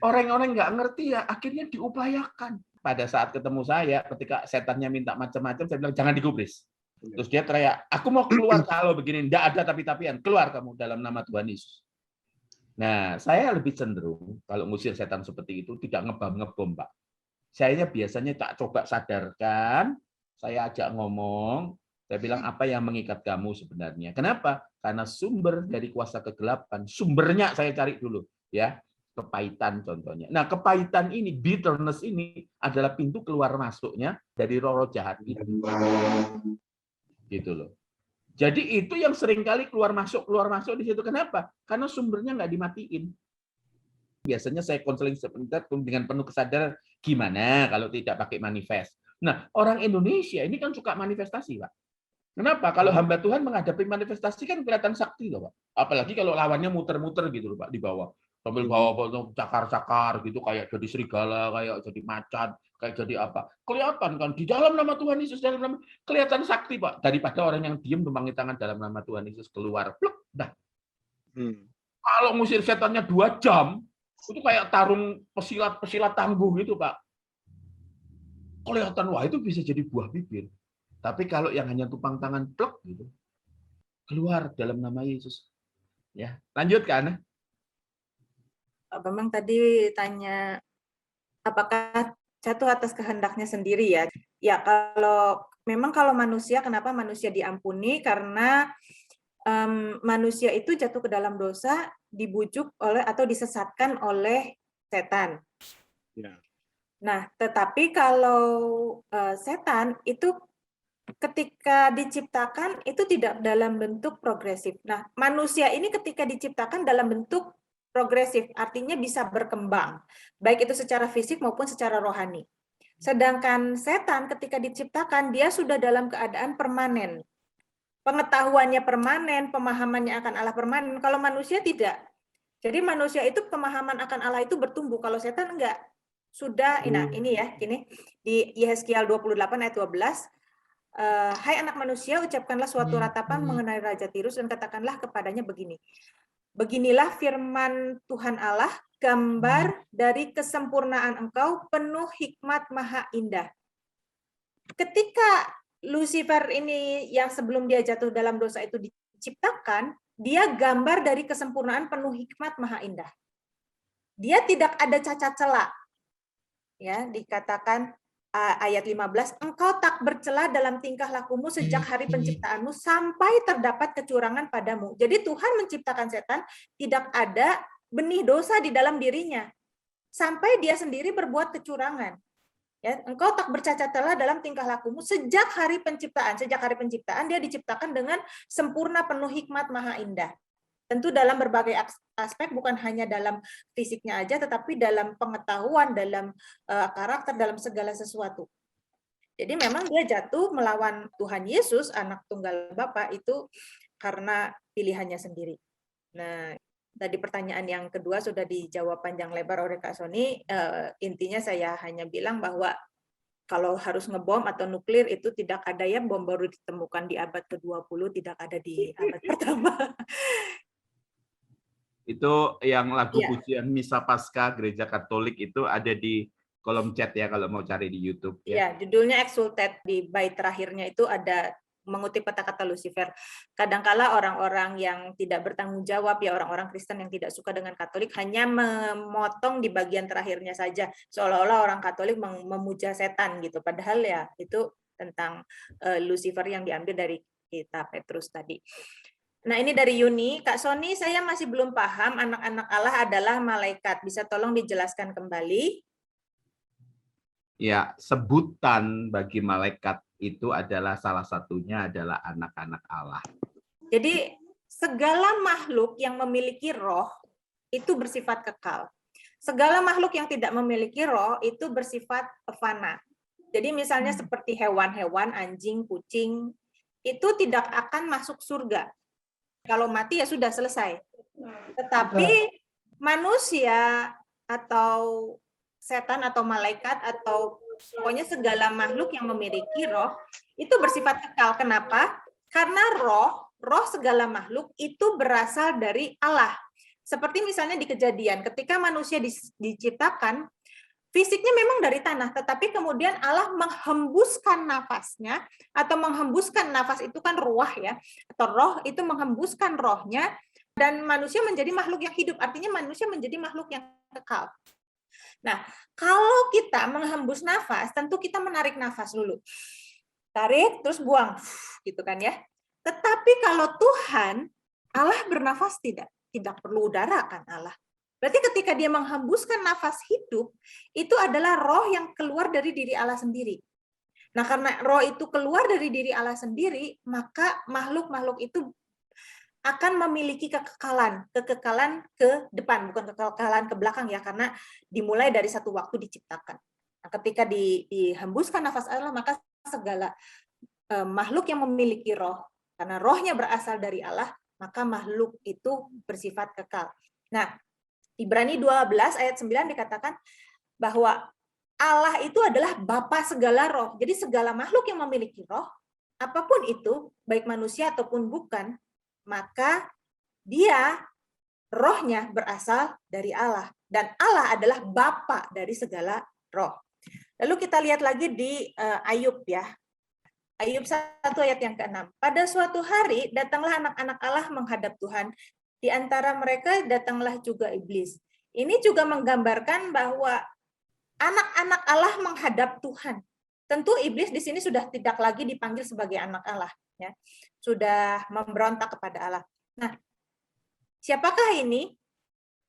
Orang-orang nggak ngerti ya, akhirnya diupayakan. Pada saat ketemu saya, ketika setannya minta macam-macam, saya bilang jangan digubris. Terus dia teriak, aku mau keluar kalau begini, enggak ada tapi-tapian, keluar kamu dalam nama Tuhan Yesus. Nah, saya lebih cenderung kalau ngusir setan seperti itu tidak ngebom, Pak. Saya biasanya tak coba sadarkan, saya ajak ngomong, saya bilang apa yang mengikat kamu sebenarnya. Kenapa? Karena sumber dari kuasa kegelapan, sumbernya saya cari dulu, ya. Kepahitan contohnya. Nah, kepahitan ini, bitterness ini adalah pintu keluar masuknya dari roh-roh jahat itu. Gitu loh. Jadi itu yang seringkali keluar masuk di situ. Kenapa? Karena sumbernya nggak dimatiin. Biasanya saya konseling sebentar dengan penuh kesadaran, gimana kalau tidak pakai manifest. Nah, orang Indonesia ini kan suka manifestasi, Pak. Kenapa? Kalau hamba Tuhan menghadapi manifestasi kan kelihatan sakti, loh, Pak. Apalagi kalau lawannya muter-muter gitu, loh, Pak, di bawah. Sambil bawa cakar-cakar gitu, kayak jadi serigala, kayak jadi macan, kayak jadi apa. Kelihatan kan, di dalam nama Tuhan Yesus, dalam nama, kelihatan sakti, Pak. Daripada orang yang diam, tumpangi tangan dalam nama Tuhan Yesus, keluar. Pluk, dah. Kalau ngusir setannya 2 jam, itu kayak tarung pesilat tangguh gitu, Pak. Kelihatan, wah itu bisa jadi buah bibir. Tapi kalau yang hanya tupang tangan plek gitu, keluar dalam nama Yesus. Ya, lanjutkan. Memang tadi tanya apakah jatuh atas kehendaknya sendiri ya. Ya, kalau manusia, kenapa manusia diampuni? Karena manusia itu jatuh ke dalam dosa, dibujuk oleh atau disesatkan oleh setan. Ya. Nah, tetapi kalau setan itu ketika diciptakan itu tidak dalam bentuk progresif. Nah, manusia ini ketika diciptakan dalam bentuk progresif, artinya bisa berkembang, baik itu secara fisik maupun secara rohani. Sedangkan setan ketika diciptakan, dia sudah dalam keadaan permanen. Pengetahuannya permanen, pemahamannya akan Allah permanen. Kalau manusia tidak. Jadi manusia itu pemahaman akan Allah itu bertumbuh, kalau setan enggak. Sudah, nah ini ya, gini di Yeskiel 28 ayat 12, hai anak manusia, ucapkanlah suatu ratapan mengenai Raja Tirus dan katakanlah kepadanya begini. Beginilah firman Tuhan Allah, gambar dari kesempurnaan engkau, penuh hikmat maha indah. Ketika Lucifer ini yang sebelum dia jatuh dalam dosa itu diciptakan, dia gambar dari kesempurnaan penuh hikmat maha indah. Dia tidak ada cacat celak. Ya, dikatakan ayat 15, engkau tak bercela dalam tingkah lakumu sejak hari penciptaanmu sampai terdapat kecurangan padamu. Jadi Tuhan menciptakan setan, tidak ada benih dosa di dalam dirinya. Sampai dia sendiri berbuat kecurangan. Ya, engkau tak bercacat celah dalam tingkah lakumu sejak hari penciptaan. Sejak hari penciptaan dia diciptakan dengan sempurna, penuh hikmat, maha indah. Tentu dalam berbagai aspek, bukan hanya dalam fisiknya aja, tetapi dalam pengetahuan, dalam karakter, dalam segala sesuatu. Jadi memang dia jatuh melawan Tuhan Yesus, anak tunggal Bapa, itu karena pilihannya sendiri. Nah, tadi pertanyaan yang kedua sudah dijawab panjang lebar oleh Kak Sony. Intinya saya hanya bilang bahwa kalau harus ngebom atau nuklir itu tidak ada, ya, bom baru ditemukan di abad ke-20, tidak ada di abad pertama. Itu yang lagu Iya. pujian Misa Paskah Gereja Katolik itu ada di kolom chat ya kalau mau cari di YouTube. Ya, judulnya Exultet, di bait terakhirnya itu ada mengutip kata-kata Lucifer. Kadangkala orang-orang yang tidak bertanggung jawab, ya orang-orang Kristen yang tidak suka dengan Katolik, hanya memotong di bagian terakhirnya saja, seolah-olah orang Katolik memuja setan gitu. Padahal ya itu tentang Lucifer yang diambil dari kitab Petrus tadi. Nah, ini dari Yuni. Kak Sony, saya masih belum paham anak-anak Allah adalah malaikat. Bisa tolong dijelaskan kembali? Ya, sebutan bagi malaikat itu adalah salah satunya adalah anak-anak Allah. Jadi segala makhluk yang memiliki roh itu bersifat kekal. Segala makhluk yang tidak memiliki roh itu bersifat fana. Jadi misalnya seperti hewan-hewan, anjing, kucing, itu tidak akan masuk surga. Kalau mati ya sudah selesai. Tetapi manusia atau setan atau malaikat atau pokoknya segala makhluk yang memiliki roh itu bersifat kekal. Kenapa? Karena roh segala makhluk itu berasal dari Allah. Seperti misalnya di Kejadian, ketika manusia diciptakan, fisiknya memang dari tanah, tetapi kemudian Allah menghembuskan nafasnya, atau menghembuskan nafas itu kan ruah ya, atau roh itu menghembuskan rohnya, dan manusia menjadi makhluk yang hidup, artinya manusia menjadi makhluk yang kekal. Nah, kalau kita menghembus nafas, tentu kita menarik nafas dulu. Tarik, terus buang, gitu kan ya. Tetapi kalau Tuhan, Allah bernafas tidak perlu udara kan Allah. Berarti ketika dia menghembuskan nafas hidup, itu adalah roh yang keluar dari diri Allah sendiri. Nah, karena roh itu keluar dari diri Allah sendiri, maka makhluk-makhluk itu akan memiliki kekekalan ke depan, bukan kekekalan ke belakang ya, karena dimulai dari satu waktu diciptakan. Nah, ketika dihembuskan nafas Allah, maka segala makhluk yang memiliki roh, karena rohnya berasal dari Allah, maka makhluk itu bersifat kekal. Nah, Ibrani 12 ayat 9 dikatakan bahwa Allah itu adalah Bapa segala roh. Jadi segala makhluk yang memiliki roh, apapun itu, baik manusia ataupun bukan, maka dia rohnya berasal dari Allah. Dan Allah adalah Bapa dari segala roh. Lalu kita lihat lagi di Ayub ya. Ayub 1 ayat yang ke-6. Pada suatu hari datanglah anak-anak Allah menghadap Tuhan. Di antara mereka datanglah juga iblis. Ini juga menggambarkan bahwa anak-anak Allah menghadap Tuhan. Tentu iblis di sini sudah tidak lagi dipanggil sebagai anak Allah, ya. Sudah memberontak kepada Allah. Nah, siapakah ini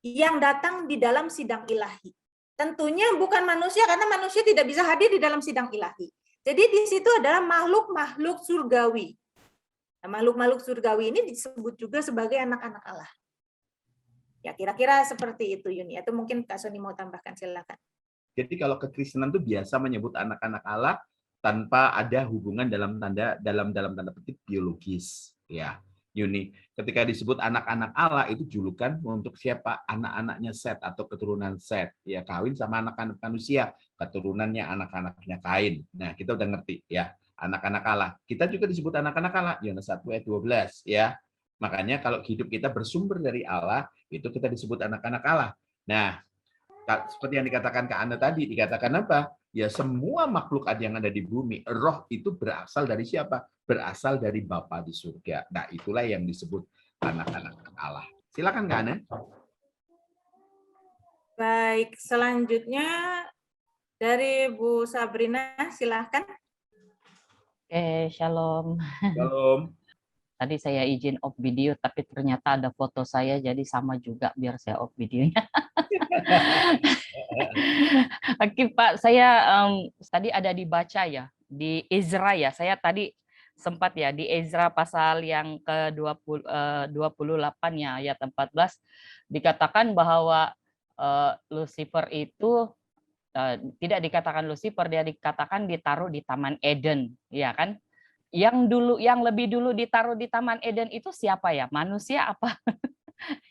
yang datang di dalam sidang ilahi? Tentunya bukan manusia, karena manusia tidak bisa hadir di dalam sidang ilahi. Jadi di situ adalah makhluk-makhluk surgawi. Nah, makhluk-makhluk surgawi ini disebut juga sebagai anak-anak Allah. Ya, kira-kira seperti itu, Yuni. Atau mungkin Kak Soni mau tambahkan, silakan. Jadi kalau kekristenan itu biasa menyebut anak-anak Allah tanpa ada hubungan dalam tanda petik biologis, ya. Yuni, ketika disebut anak-anak Allah itu julukan untuk siapa? Anak-anaknya Set atau keturunan Set, ya, kawin sama anak-anak manusia, keturunannya anak-anaknya Kain. Nah, kita udah ngerti ya, anak-anak Allah. Kita juga disebut anak-anak Allah, Yohanes 1 ayat 12, ya. Makanya kalau hidup kita bersumber dari Allah, itu kita disebut anak-anak Allah. Nah, seperti yang dikatakan Kak Ana tadi, dikatakan apa? Ya semua makhluk yang ada di bumi, roh itu berasal dari siapa? Berasal dari Bapa di surga. Nah, itulah yang disebut anak-anak Allah. Silakan Kak Ana. Baik, selanjutnya dari Bu Sabrina, silakan. Shalom. Shalom. Tadi saya izin off video, tapi ternyata ada foto saya, jadi sama juga biar saya off videonya. Oke Pak, saya tadi ada dibaca ya, di Ezra ya, saya tadi sempat ya, di Ezra pasal yang ke-28 ya, ayat 14, dikatakan bahwa Lucifer itu, tidak dikatakan Lucifer, dia dikatakan ditaruh di Taman Eden, ya kan? Yang lebih dulu ditaruh di Taman Eden itu siapa ya? Manusia apa?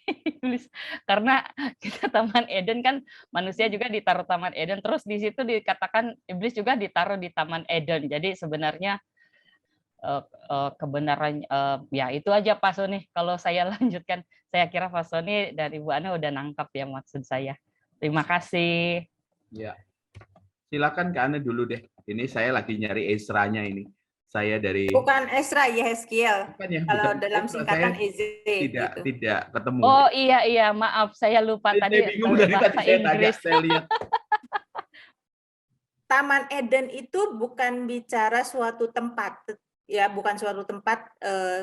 Iblis. Karena kita Taman Eden kan manusia juga ditaruh Taman Eden, terus di situ dikatakan iblis juga ditaruh di Taman Eden. Jadi sebenarnya kebenaran ya itu aja Pak Soni. Kalau saya lanjutkan, saya kira Pak Soni dan Ibu Ana udah nangkap ya maksud saya. Terima kasih. Ya. Silakan Kak Ana dulu deh. Ini saya lagi nyari Ezra-nya ini. Saya dari Bukan Ezra, Yehezkiel. Ya, Kalau bukan. dalam singkatan Eze tidak gitu. tidak ketemu. Oh iya maaf saya lupa tadi bingung dari tadi saya tanya, saya lihat. Taman Eden itu bukan bicara suatu tempat, ya, bukan suatu tempat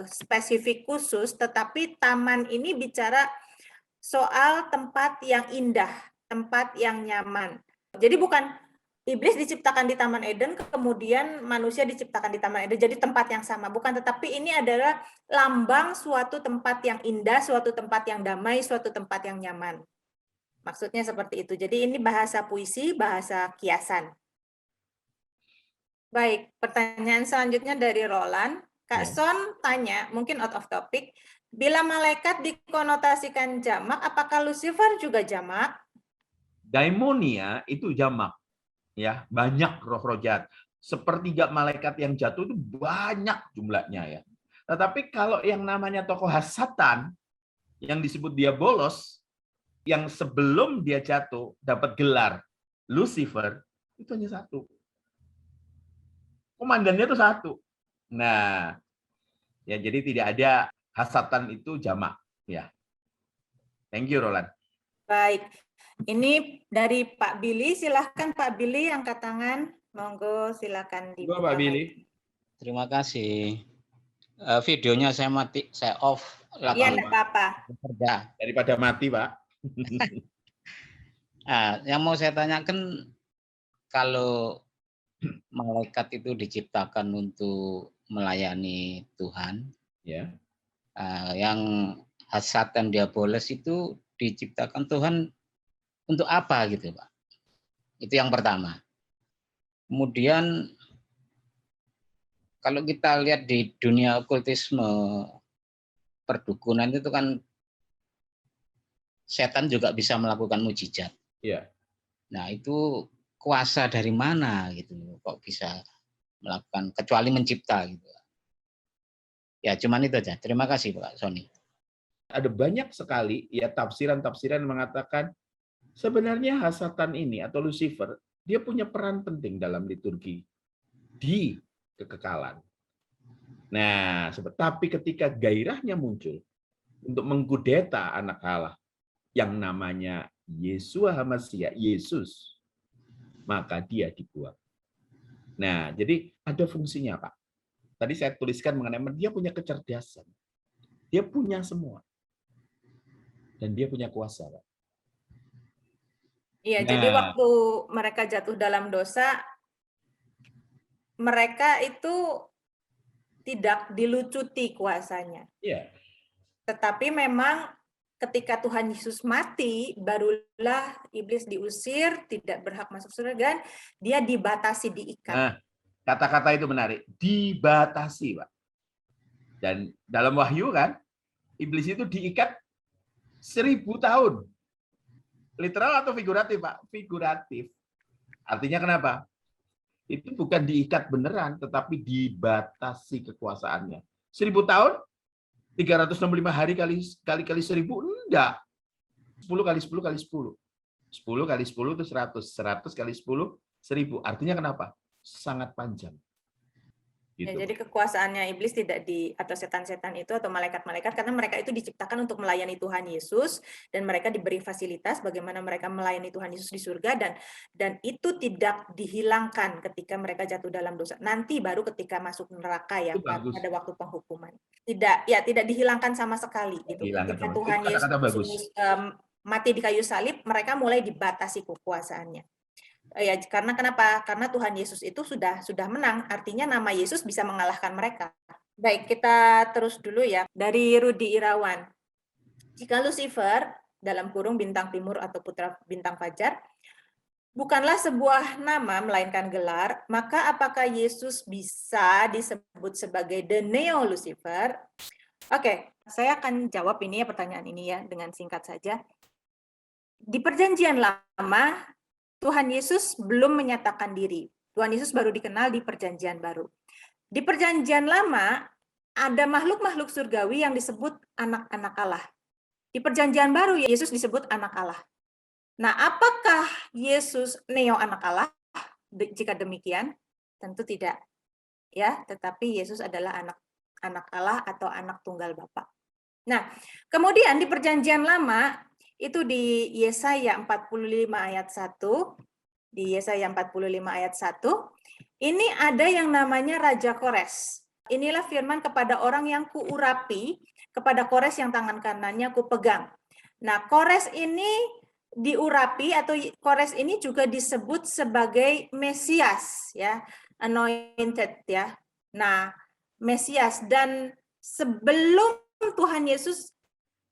spesifik khusus, tetapi taman ini bicara soal tempat yang indah, tempat yang nyaman. Jadi bukan iblis diciptakan di Taman Eden, kemudian manusia diciptakan di Taman Eden, jadi tempat yang sama. Bukan, tetapi ini adalah lambang suatu tempat yang indah, suatu tempat yang damai, suatu tempat yang nyaman. Maksudnya seperti itu. Jadi ini bahasa puisi, bahasa kiasan. Baik, pertanyaan selanjutnya dari Roland. Kak Son tanya, mungkin out of topic, bila malaikat dikonotasikan jamak, apakah Lucifer juga jamak? Daimonia itu jamak. Ya, banyak roh-roh jahat. Sepertiga malaikat yang jatuh itu banyak jumlahnya ya. Tetapi kalau yang namanya tokoh hasatan yang disebut diabolos, yang sebelum dia jatuh dapat gelar Lucifer, itu hanya satu. Komandannya itu satu. Nah, ya jadi tidak ada hasatan itu jamak ya. Thank you Roland. Baik. Ini dari Pak Billy, silahkan Pak Billy angkat tangan, monggo silahkan dibuka. Pak Billy. Terima kasih. Videonya saya mati, saya off. Iya, tidak apa-apa. Daripada mati Pak. Nah, yang mau saya tanyakan, kalau malaikat itu diciptakan untuk melayani Tuhan, ya, yang hasad dan diabolos itu diciptakan Tuhan untuk apa gitu Pak? Itu yang pertama. Kemudian kalau kita lihat di dunia okultisme perdukunan itu kan setan juga bisa melakukan mukjizat. Iya. Nah itu kuasa dari mana gitu? Kok bisa melakukan kecuali mencipta gitu? Ya cuman itu aja. Terima kasih Pak Soni. Ada banyak sekali ya tafsiran-tafsiran yang mengatakan sebenarnya Hasatan ini atau Lucifer dia punya peran penting dalam liturgi di kekekalan. Nah, tapi ketika gairahnya muncul untuk mengkudeta anak Allah yang namanya Yesua HaMasiah, Yesus, maka dia dibuang. Nah, jadi ada fungsinya, Pak. Tadi saya tuliskan mengenai dia punya kecerdasan. Dia punya semua. Dan dia punya kuasa, Pak. Iya, jadi waktu mereka jatuh dalam dosa, mereka itu tidak dilucuti kuasanya. Iya. Tetapi memang ketika Tuhan Yesus mati, barulah iblis diusir, tidak berhak masuk surga, dan dia dibatasi, diikat. Nah, kata-kata itu menarik. Dibatasi, Pak. Dan dalam Wahyu kan, iblis itu diikat 1000 tahun. Literal atau figuratif, Pak? Figuratif. Artinya kenapa? Itu bukan diikat beneran, tetapi dibatasi kekuasaannya. 1000 tahun, 365 hari kali 1000, enggak. 10 kali 10 kali 10. 10 kali 10 itu 100. 100 kali 10, 1000. Artinya kenapa? Sangat panjang. Gitu. Ya, jadi kekuasaannya iblis tidak atau setan-setan itu atau malaikat-malaikat, karena mereka itu diciptakan untuk melayani Tuhan Yesus, dan mereka diberi fasilitas bagaimana mereka melayani Tuhan Yesus di surga, dan itu tidak dihilangkan ketika mereka jatuh dalam dosa. Nanti baru ketika masuk neraka ya, pada waktu penghukuman. Tidak dihilangkan sama sekali. Gitu. Ketika Tuhan Yesus mati di kayu salib, mereka mulai dibatasi kekuasaannya. Ya, karena kenapa? Karena Tuhan Yesus itu sudah menang, artinya nama Yesus bisa mengalahkan mereka. Baik, kita terus dulu ya. Dari Rudi Irawan. Jika Lucifer, dalam kurung bintang timur atau putra bintang fajar, bukanlah sebuah nama melainkan gelar, maka apakah Yesus bisa disebut sebagai the Neo Lucifer? Oke, saya akan jawab ini ya, pertanyaan ini ya dengan singkat saja. Di Perjanjian Lama, Tuhan Yesus belum menyatakan diri. Tuhan Yesus baru dikenal di Perjanjian Baru. Di Perjanjian Lama, ada makhluk-makhluk surgawi yang disebut anak-anak Allah. Di Perjanjian Baru, Yesus disebut anak Allah. Nah, apakah Yesus neo anak Allah? Jika demikian, tentu tidak. Ya, tetapi Yesus adalah anak Allah atau anak tunggal Bapa. Nah, kemudian di Perjanjian Lama, itu di Yesaya 45 ayat 1, di Yesaya 45 ayat 1, ini ada yang namanya Raja Kores. Inilah firman kepada orang yang kuurapi, kepada Kores yang tangan kanannya kupegang. Nah, Kores ini diurapi atau Kores ini juga disebut sebagai Mesias, ya, anointed, ya. Nah, Mesias, dan sebelum Tuhan Yesus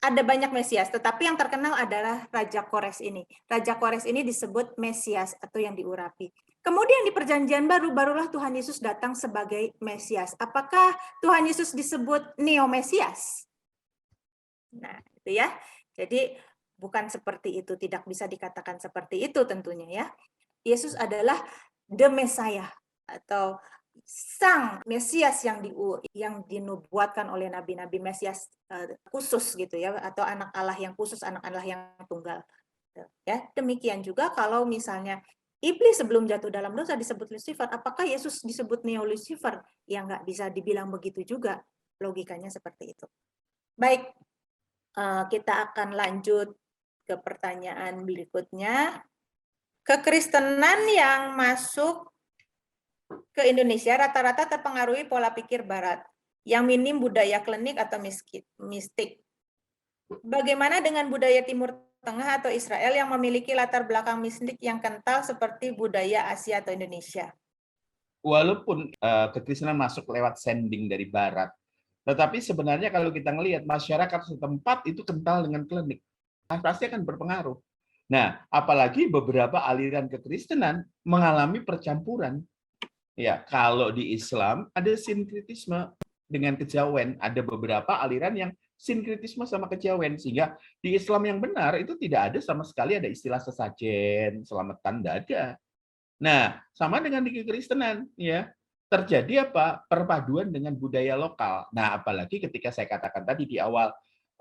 ada banyak Mesias, tetapi yang terkenal adalah Raja Kores ini. Raja Kores ini disebut Mesias atau yang diurapi. Kemudian di Perjanjian Baru, barulah Tuhan Yesus datang sebagai Mesias. Apakah Tuhan Yesus disebut Neo Mesias? Nah, itu ya. Jadi bukan seperti itu, tidak bisa dikatakan seperti itu tentunya ya. Yesus adalah the Messiah atau Sang Mesias yang dinubuatkan oleh nabi-nabi, Mesias khusus gitu ya, atau anak Allah yang khusus, anak Allah yang tunggal. Ya, demikian juga kalau misalnya iblis sebelum jatuh dalam dosa disebut Lucifer, apakah Yesus disebut Neo Lucifer? Ya nggak bisa dibilang begitu juga, logikanya seperti itu. Baik, kita akan lanjut ke pertanyaan berikutnya. Kekristenan yang masuk ke Indonesia rata-rata terpengaruhi pola pikir Barat, yang minim budaya klinik atau mistik. Bagaimana dengan budaya Timur Tengah atau Israel yang memiliki latar belakang mistik yang kental seperti budaya Asia atau Indonesia? Walaupun kekristenan masuk lewat sending dari Barat, tetapi sebenarnya kalau kita melihat masyarakat setempat itu kental dengan klinik, pasti akan berpengaruh. Nah, apalagi beberapa aliran kekristenan mengalami percampuran. Ya, kalau di Islam ada sinkretisme dengan kejawen, ada beberapa aliran yang sinkretisme sama kejawen, sehingga di Islam yang benar itu tidak ada sama sekali ada istilah sesajen, selamatan, tidak ada. Nah, sama dengan di kekristenan, ya terjadi apa? Perpaduan dengan budaya lokal. Nah, apalagi ketika saya katakan tadi di awal,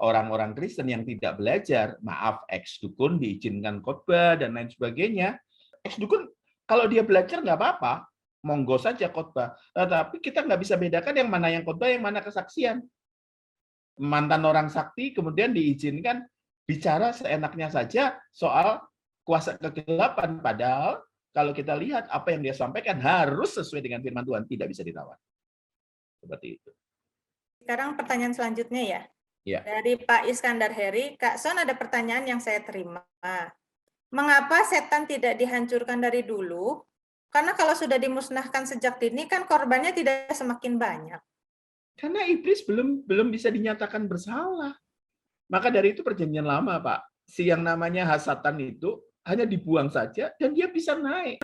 orang-orang Kristen yang tidak belajar, maaf, ex-dukun diizinkan khotbah dan lain sebagainya. Ex-dukun kalau dia belajar nggak apa-apa, monggo saja khotbah. Tapi kita nggak bisa bedakan yang mana yang khotbah, yang mana kesaksian. Mantan orang sakti kemudian diizinkan bicara seenaknya saja soal kuasa kegelapan. Padahal kalau kita lihat apa yang dia sampaikan harus sesuai dengan firman Tuhan, tidak bisa ditawar. Seperti itu. Sekarang pertanyaan selanjutnya ya. Ya. Dari Pak Iskandar Heri, Kak Son ada pertanyaan yang saya terima. Mengapa setan tidak dihancurkan dari dulu? Karena kalau sudah dimusnahkan sejak dini kan korbannya tidak semakin banyak. Karena iblis belum bisa dinyatakan bersalah. Maka dari itu perjanjian lama, Pak. Si yang namanya hasatan itu hanya dibuang saja dan dia bisa naik.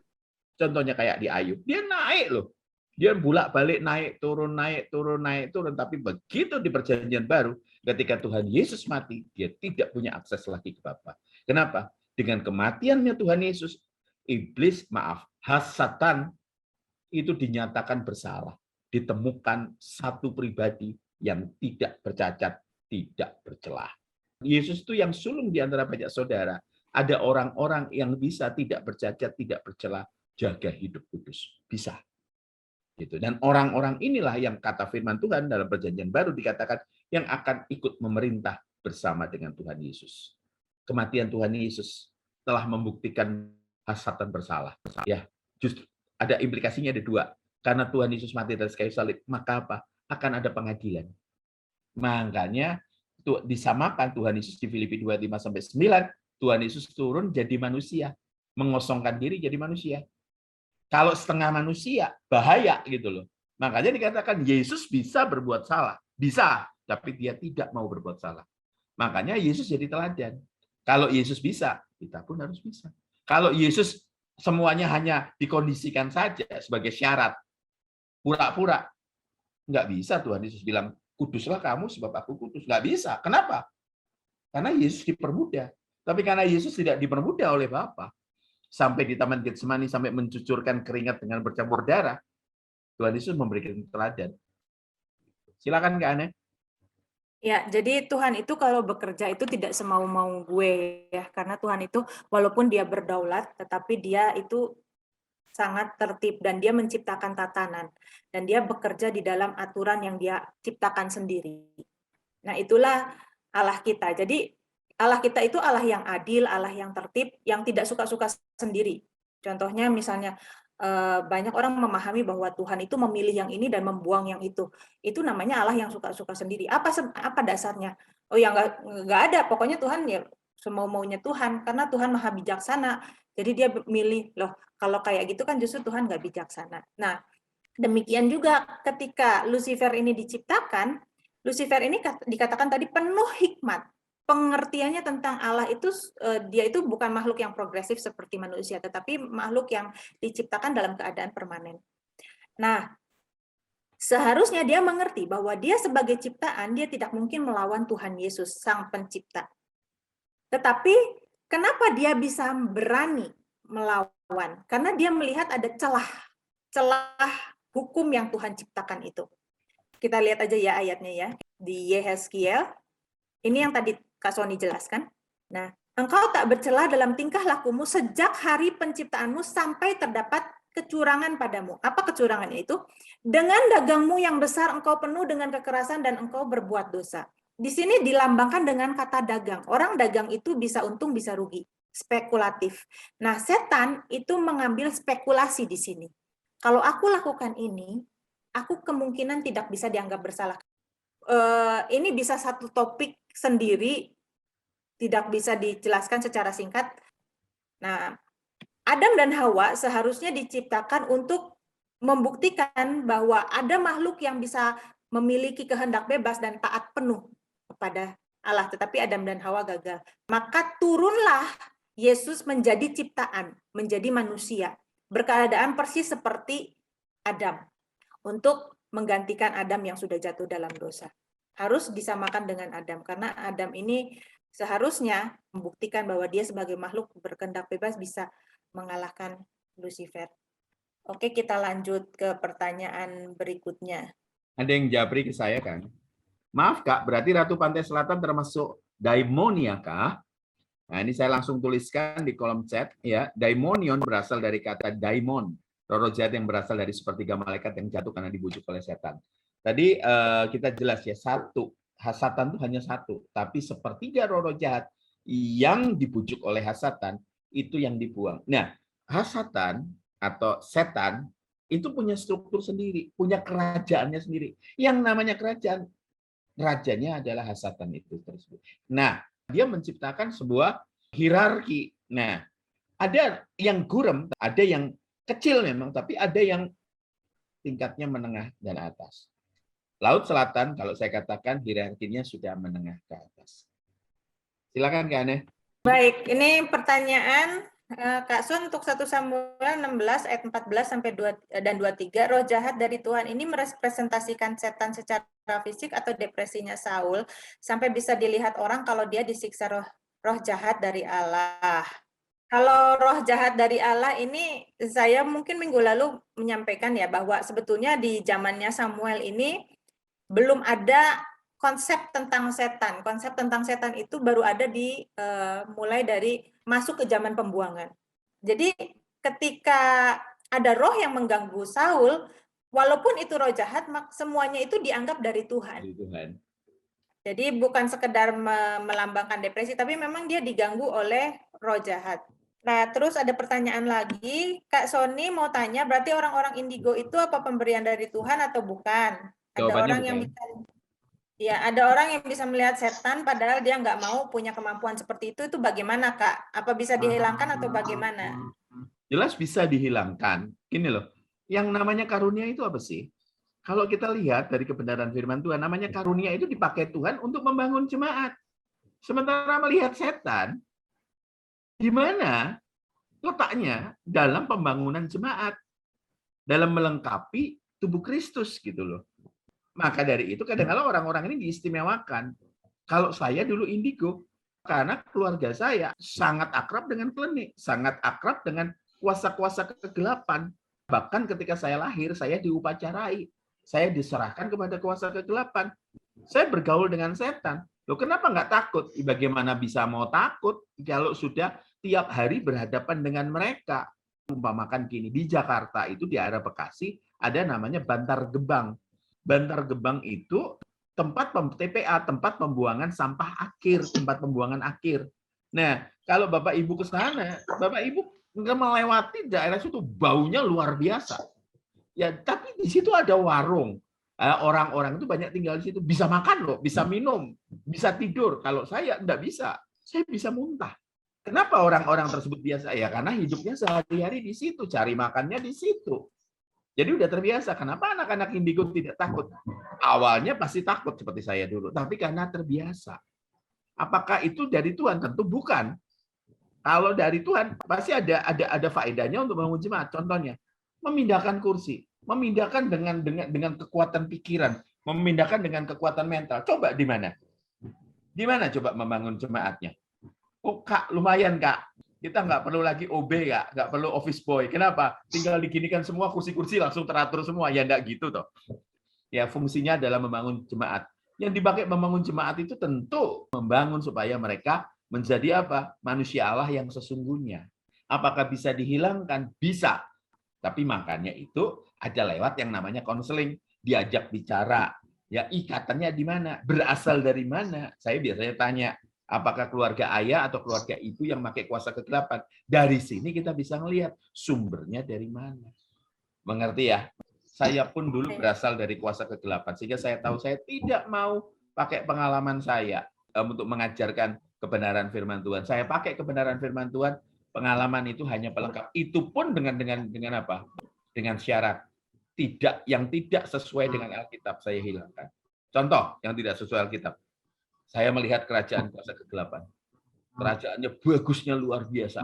Contohnya kayak di Ayub, dia naik loh. Dia bolak-balik naik, turun, naik, turun, naik, turun. Tapi begitu di perjanjian baru, ketika Tuhan Yesus mati, dia tidak punya akses lagi ke Bapa. Kenapa? Dengan kematiannya Tuhan Yesus, iblis, hasatan itu dinyatakan bersalah. Ditemukan satu pribadi yang tidak bercacat, tidak bercelah. Yesus itu yang sulung di antara banyak saudara. Ada orang-orang yang bisa tidak bercacat, tidak bercelah, jaga hidup kudus. Bisa. Gitu. Dan orang-orang inilah yang kata firman Tuhan dalam perjanjian baru dikatakan yang akan ikut memerintah bersama dengan Tuhan Yesus. Kematian Tuhan Yesus telah membuktikan hasatan bersalah. Ya, justru ada implikasinya ada dua. Karena Tuhan Yesus mati dari kayu salib, maka apa? Akan ada pengadilan. Makanya disamakan Tuhan Yesus di Filipi 2:5-9, Tuhan Yesus turun jadi manusia, mengosongkan diri jadi manusia. Kalau setengah manusia, bahaya gitu loh. Makanya dikatakan Yesus bisa berbuat salah. Bisa, tapi dia tidak mau berbuat salah. Makanya Yesus jadi teladan. Kalau Yesus bisa, kita pun harus bisa. Kalau Yesus semuanya hanya dikondisikan saja sebagai syarat, pura-pura, nggak bisa Tuhan Yesus bilang, kuduslah kamu sebab aku kudus. Nggak bisa. Kenapa? Karena Yesus dipermudah. Tapi karena Yesus tidak dipermudah oleh Bapa, sampai di Taman Getsemani sampai mencucurkan keringat dengan bercampur darah, Tuhan Yesus memberikan teladan. Silakan Kak Ane. Ya, jadi Tuhan itu kalau bekerja itu tidak semau-mau gue ya, karena Tuhan itu walaupun dia berdaulat, tetapi dia itu sangat tertib dan dia menciptakan tatanan dan dia bekerja di dalam aturan yang dia ciptakan sendiri. Nah, itulah Allah kita. Jadi Allah kita itu Allah yang adil, Allah yang tertib, yang tidak suka-suka sendiri. Contohnya misalnya banyak orang memahami bahwa Tuhan itu memilih yang ini dan membuang yang itu. Itu namanya Allah yang suka-suka sendiri. Apa dasarnya? Oh ya nggak ada. Pokoknya Tuhan ya semau-maunya Tuhan karena Tuhan maha bijaksana. Jadi dia milih loh. Kalau kayak gitu kan justru Tuhan nggak bijaksana. Nah demikian juga ketika Lucifer ini diciptakan, Lucifer ini dikatakan tadi penuh hikmat. Pengertiannya tentang Allah itu dia itu bukan makhluk yang progresif seperti manusia, tetapi makhluk yang diciptakan dalam keadaan permanen. Nah, seharusnya dia mengerti bahwa dia sebagai ciptaan dia tidak mungkin melawan Tuhan Yesus sang pencipta. Tetapi kenapa dia bisa berani melawan? Karena dia melihat ada celah hukum yang Tuhan ciptakan itu. Kita lihat aja ya ayatnya ya di Yehezkiel. Ini yang tadi Kak Sony jelaskan. Nah, engkau tak bercela dalam tingkah lakumu sejak hari penciptaanmu sampai terdapat kecurangan padamu. Apa kecurangannya itu? Dengan dagangmu yang besar engkau penuh dengan kekerasan dan engkau berbuat dosa. Di sini dilambangkan dengan kata dagang. Orang dagang itu bisa untung, bisa rugi. Spekulatif. Nah, setan itu mengambil spekulasi di sini. Kalau aku lakukan ini, aku kemungkinan tidak bisa dianggap bersalah. Ini bisa satu topik sendiri, tidak bisa dijelaskan secara singkat. Nah, Adam dan Hawa seharusnya diciptakan untuk membuktikan bahwa ada makhluk yang bisa memiliki kehendak bebas dan taat penuh kepada Allah, tetapi Adam dan Hawa gagal. Maka turunlah Yesus menjadi ciptaan, menjadi manusia, berkeadaan persis seperti Adam, untuk menggantikan Adam yang sudah jatuh dalam dosa. Harus disamakan dengan Adam, karena Adam ini seharusnya membuktikan bahwa dia sebagai makhluk berkehendak bebas bisa mengalahkan Lucifer. Oke, kita lanjut ke pertanyaan berikutnya. Ada yang japri ke saya kan? Maaf Kak, berarti Ratu Pantai Selatan termasuk daimonia kah? Nah, ini saya langsung tuliskan di kolom chat ya. Daimonion berasal dari kata daimon, roh jahat yang berasal dari sepertiga malaikat yang jatuh karena dibujuk oleh setan. Tadi kita jelas ya, satu, hasatan itu hanya satu, tapi sepertiga roh jahat yang dibujuk oleh hasatan itu yang dibuang. Nah, hasatan atau setan itu punya struktur sendiri, punya kerajaannya sendiri. Yang namanya kerajaan, rajanya adalah hasatan itu tersebut. Nah, dia menciptakan sebuah hierarki. Nah, ada yang gurem, ada yang kecil memang, tapi ada yang tingkatnya menengah dan atas. Laut Selatan, kalau saya katakan hierarkinya sudah menengah ke atas. Silakan Kak Ane. Baik, ini pertanyaan Kak Sun untuk 1 Samuel 16 ayat 14 sampai 2 dan 23. Roh jahat dari Tuhan ini merepresentasikan setan secara fisik atau depresinya Saul sampai bisa dilihat orang kalau dia disiksa roh jahat dari Allah. Kalau roh jahat dari Allah ini saya mungkin minggu lalu menyampaikan ya bahwa sebetulnya di zamannya Samuel ini belum ada konsep tentang setan. Konsep tentang setan itu baru ada mulai dari masuk ke zaman pembuangan. Jadi ketika ada roh yang mengganggu Saul, walaupun itu roh jahat, semuanya itu dianggap dari Tuhan. Jadi bukan sekedar melambangkan depresi, tapi memang dia diganggu oleh roh jahat. Nah, terus ada pertanyaan lagi, Kak Sony mau tanya, berarti orang-orang indigo itu apa pemberian dari Tuhan atau bukan? Ada orang yang bisa, ya ada orang yang bisa melihat setan padahal dia nggak mau punya kemampuan seperti itu bagaimana Kak? Apa bisa dihilangkan atau bagaimana? Jelas bisa dihilangkan. Gini loh, yang namanya karunia itu apa sih? Kalau kita lihat dari kebenaran firman Tuhan, namanya karunia itu dipakai Tuhan untuk membangun jemaat. Sementara melihat setan, di mana letaknya dalam pembangunan jemaat, dalam melengkapi tubuh Kristus gitu loh. Maka dari itu kadang-kadang orang-orang ini diistimewakan. Kalau saya dulu indigo, karena keluarga saya sangat akrab dengan klinik, sangat akrab dengan kuasa-kuasa kegelapan. Bahkan ketika saya lahir, saya diupacarai. Saya diserahkan kepada kuasa kegelapan. Saya bergaul dengan setan. Loh, kenapa nggak takut? Bagaimana bisa mau takut kalau sudah tiap hari berhadapan dengan mereka? Umpamakan gini, di Jakarta itu di area Bekasi ada namanya Bantar Gebang. Bantar Gebang itu tempat TPA, tempat pembuangan sampah akhir, tempat pembuangan akhir. Nah, kalau Bapak Ibu ke sana, Bapak Ibu nggak melewati daerah situ, baunya luar biasa. Ya, tapi di situ ada warung. Orang-orang itu banyak tinggal di situ, bisa makan loh, bisa minum, bisa tidur. Kalau saya nggak bisa, saya bisa muntah. Kenapa orang-orang tersebut biasa? Ya karena hidupnya sehari-hari di situ, cari makannya di situ. Jadi udah terbiasa. Kenapa anak-anak indigo tidak takut? Awalnya pasti takut seperti saya dulu, tapi karena terbiasa. Apakah itu dari Tuhan? Tentu bukan. Kalau dari Tuhan pasti ada faedahnya untuk membangun jemaat. Contohnya, memindahkan kursi, memindahkan dengan kekuatan pikiran, memindahkan dengan kekuatan mental. Coba di mana? Di mana coba membangun jemaatnya? Oh Kak, lumayan Kak. Kita nggak perlu lagi OB, nggak perlu office boy. Kenapa? Tinggal diginikan semua kursi-kursi langsung teratur semua. Ya nggak gitu toh. Ya fungsinya adalah membangun jemaat. Yang dipakai membangun jemaat itu tentu membangun supaya mereka menjadi apa? Manusia Allah yang sesungguhnya. Apakah bisa dihilangkan? Bisa. Tapi makanya itu ada lewat yang namanya konseling, diajak bicara. Ya ikatannya di mana? Berasal dari mana? Saya biasanya tanya, apakah keluarga ayah atau keluarga ibu yang pakai kuasa kegelapan? Dari sini kita bisa melihat sumbernya dari mana. Mengerti ya? Saya pun dulu berasal dari kuasa kegelapan, sehingga saya tahu saya tidak mau pakai pengalaman saya untuk mengajarkan kebenaran firman Tuhan. Saya pakai kebenaran firman Tuhan, pengalaman itu hanya pelengkap. Itu pun dengan apa? Dengan syarat yang tidak sesuai dengan Alkitab saya hilangkan. Contoh yang tidak sesuai Alkitab. Saya melihat kerajaan kuasa kegelapan. Kerajaannya bagusnya luar biasa.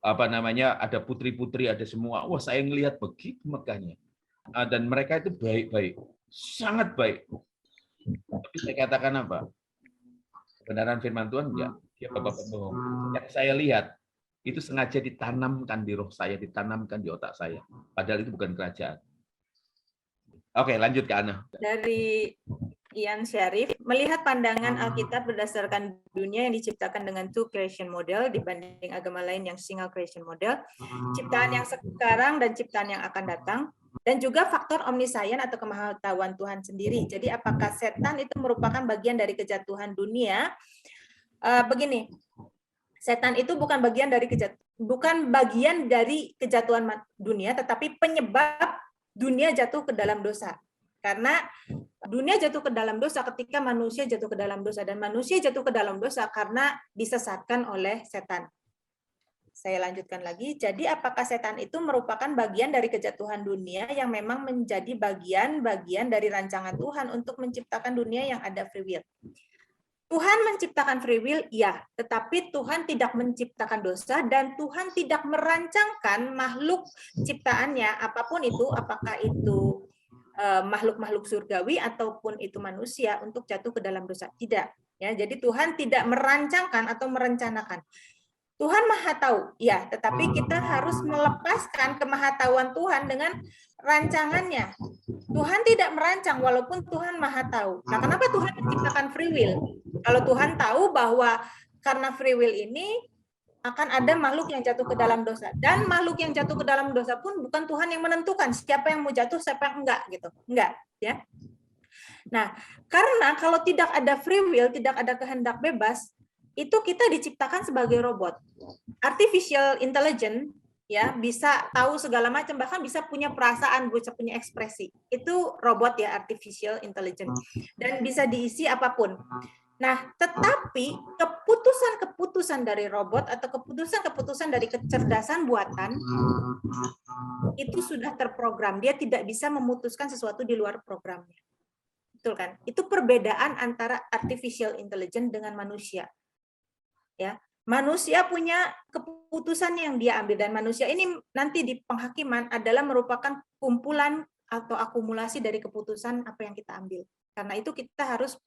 Apa namanya? Ada putri-putri, ada semua. Wah, saya ngelihat begitu megahnya. Dan mereka itu baik-baik, sangat baik. Tapi saya katakan apa? Kebenaran firman Tuhan enggak. Dia bapak pembohong. Yang saya lihat itu sengaja ditanamkan di roh saya, ditanamkan di otak saya. Padahal itu bukan kerajaan. Oke, lanjut ke Ana. Ian Syarif, melihat pandangan Alkitab berdasarkan dunia yang diciptakan dengan two creation model dibanding agama lain yang single creation model, ciptaan yang sekarang dan ciptaan yang akan datang, dan juga faktor omniscient atau kemahatauan Tuhan sendiri. Jadi apakah setan itu merupakan bagian dari kejatuhan dunia? Begini, setan itu bukan bagian dari kejatuhan dunia, tetapi penyebab dunia jatuh ke dalam dosa. Karena dunia jatuh ke dalam dosa ketika manusia jatuh ke dalam dosa, dan manusia jatuh ke dalam dosa karena disesatkan oleh setan. Saya lanjutkan lagi. Jadi apakah setan itu merupakan bagian dari kejatuhan dunia yang memang menjadi bagian-bagian dari rancangan Tuhan untuk menciptakan dunia yang ada free will? Tuhan menciptakan free will, ya, tetapi Tuhan tidak menciptakan dosa dan Tuhan tidak merancangkan makhluk ciptaannya, apapun itu, apakah itu makhluk-makhluk surgawi ataupun itu manusia, untuk jatuh ke dalam dosa. Tidak. Ya, jadi Tuhan tidak merancangkan atau merencanakan. Tuhan Maha Tahu, ya, tetapi kita harus melepaskan kemahatauan Tuhan dengan rancangannya. Tuhan tidak merancang walaupun Tuhan Maha Tahu. Nah, kenapa Tuhan menciptakan free will? Kalau Tuhan tahu bahwa karena free will ini akan ada makhluk yang jatuh ke dalam dosa, dan makhluk yang jatuh ke dalam dosa pun bukan Tuhan yang menentukan siapa yang mau jatuh, siapa yang enggak, gitu. Enggak, ya. Nah, karena kalau tidak ada free will, tidak ada kehendak bebas, itu kita diciptakan sebagai robot. Artificial intelligence, ya, bisa tahu segala macam, bahkan bisa punya perasaan, bisa punya ekspresi. Itu robot, ya, artificial intelligence, dan bisa diisi apapun. Nah, tetapi keputusan-keputusan dari robot atau keputusan-keputusan dari kecerdasan buatan itu sudah terprogram. Dia tidak bisa memutuskan sesuatu di luar programnya. Betul kan? Itu perbedaan antara artificial intelligence dengan manusia. Ya, manusia punya keputusan yang dia ambil, dan manusia ini nanti di penghakiman adalah merupakan kumpulan atau akumulasi dari keputusan apa yang kita ambil. Karena itu kita harus,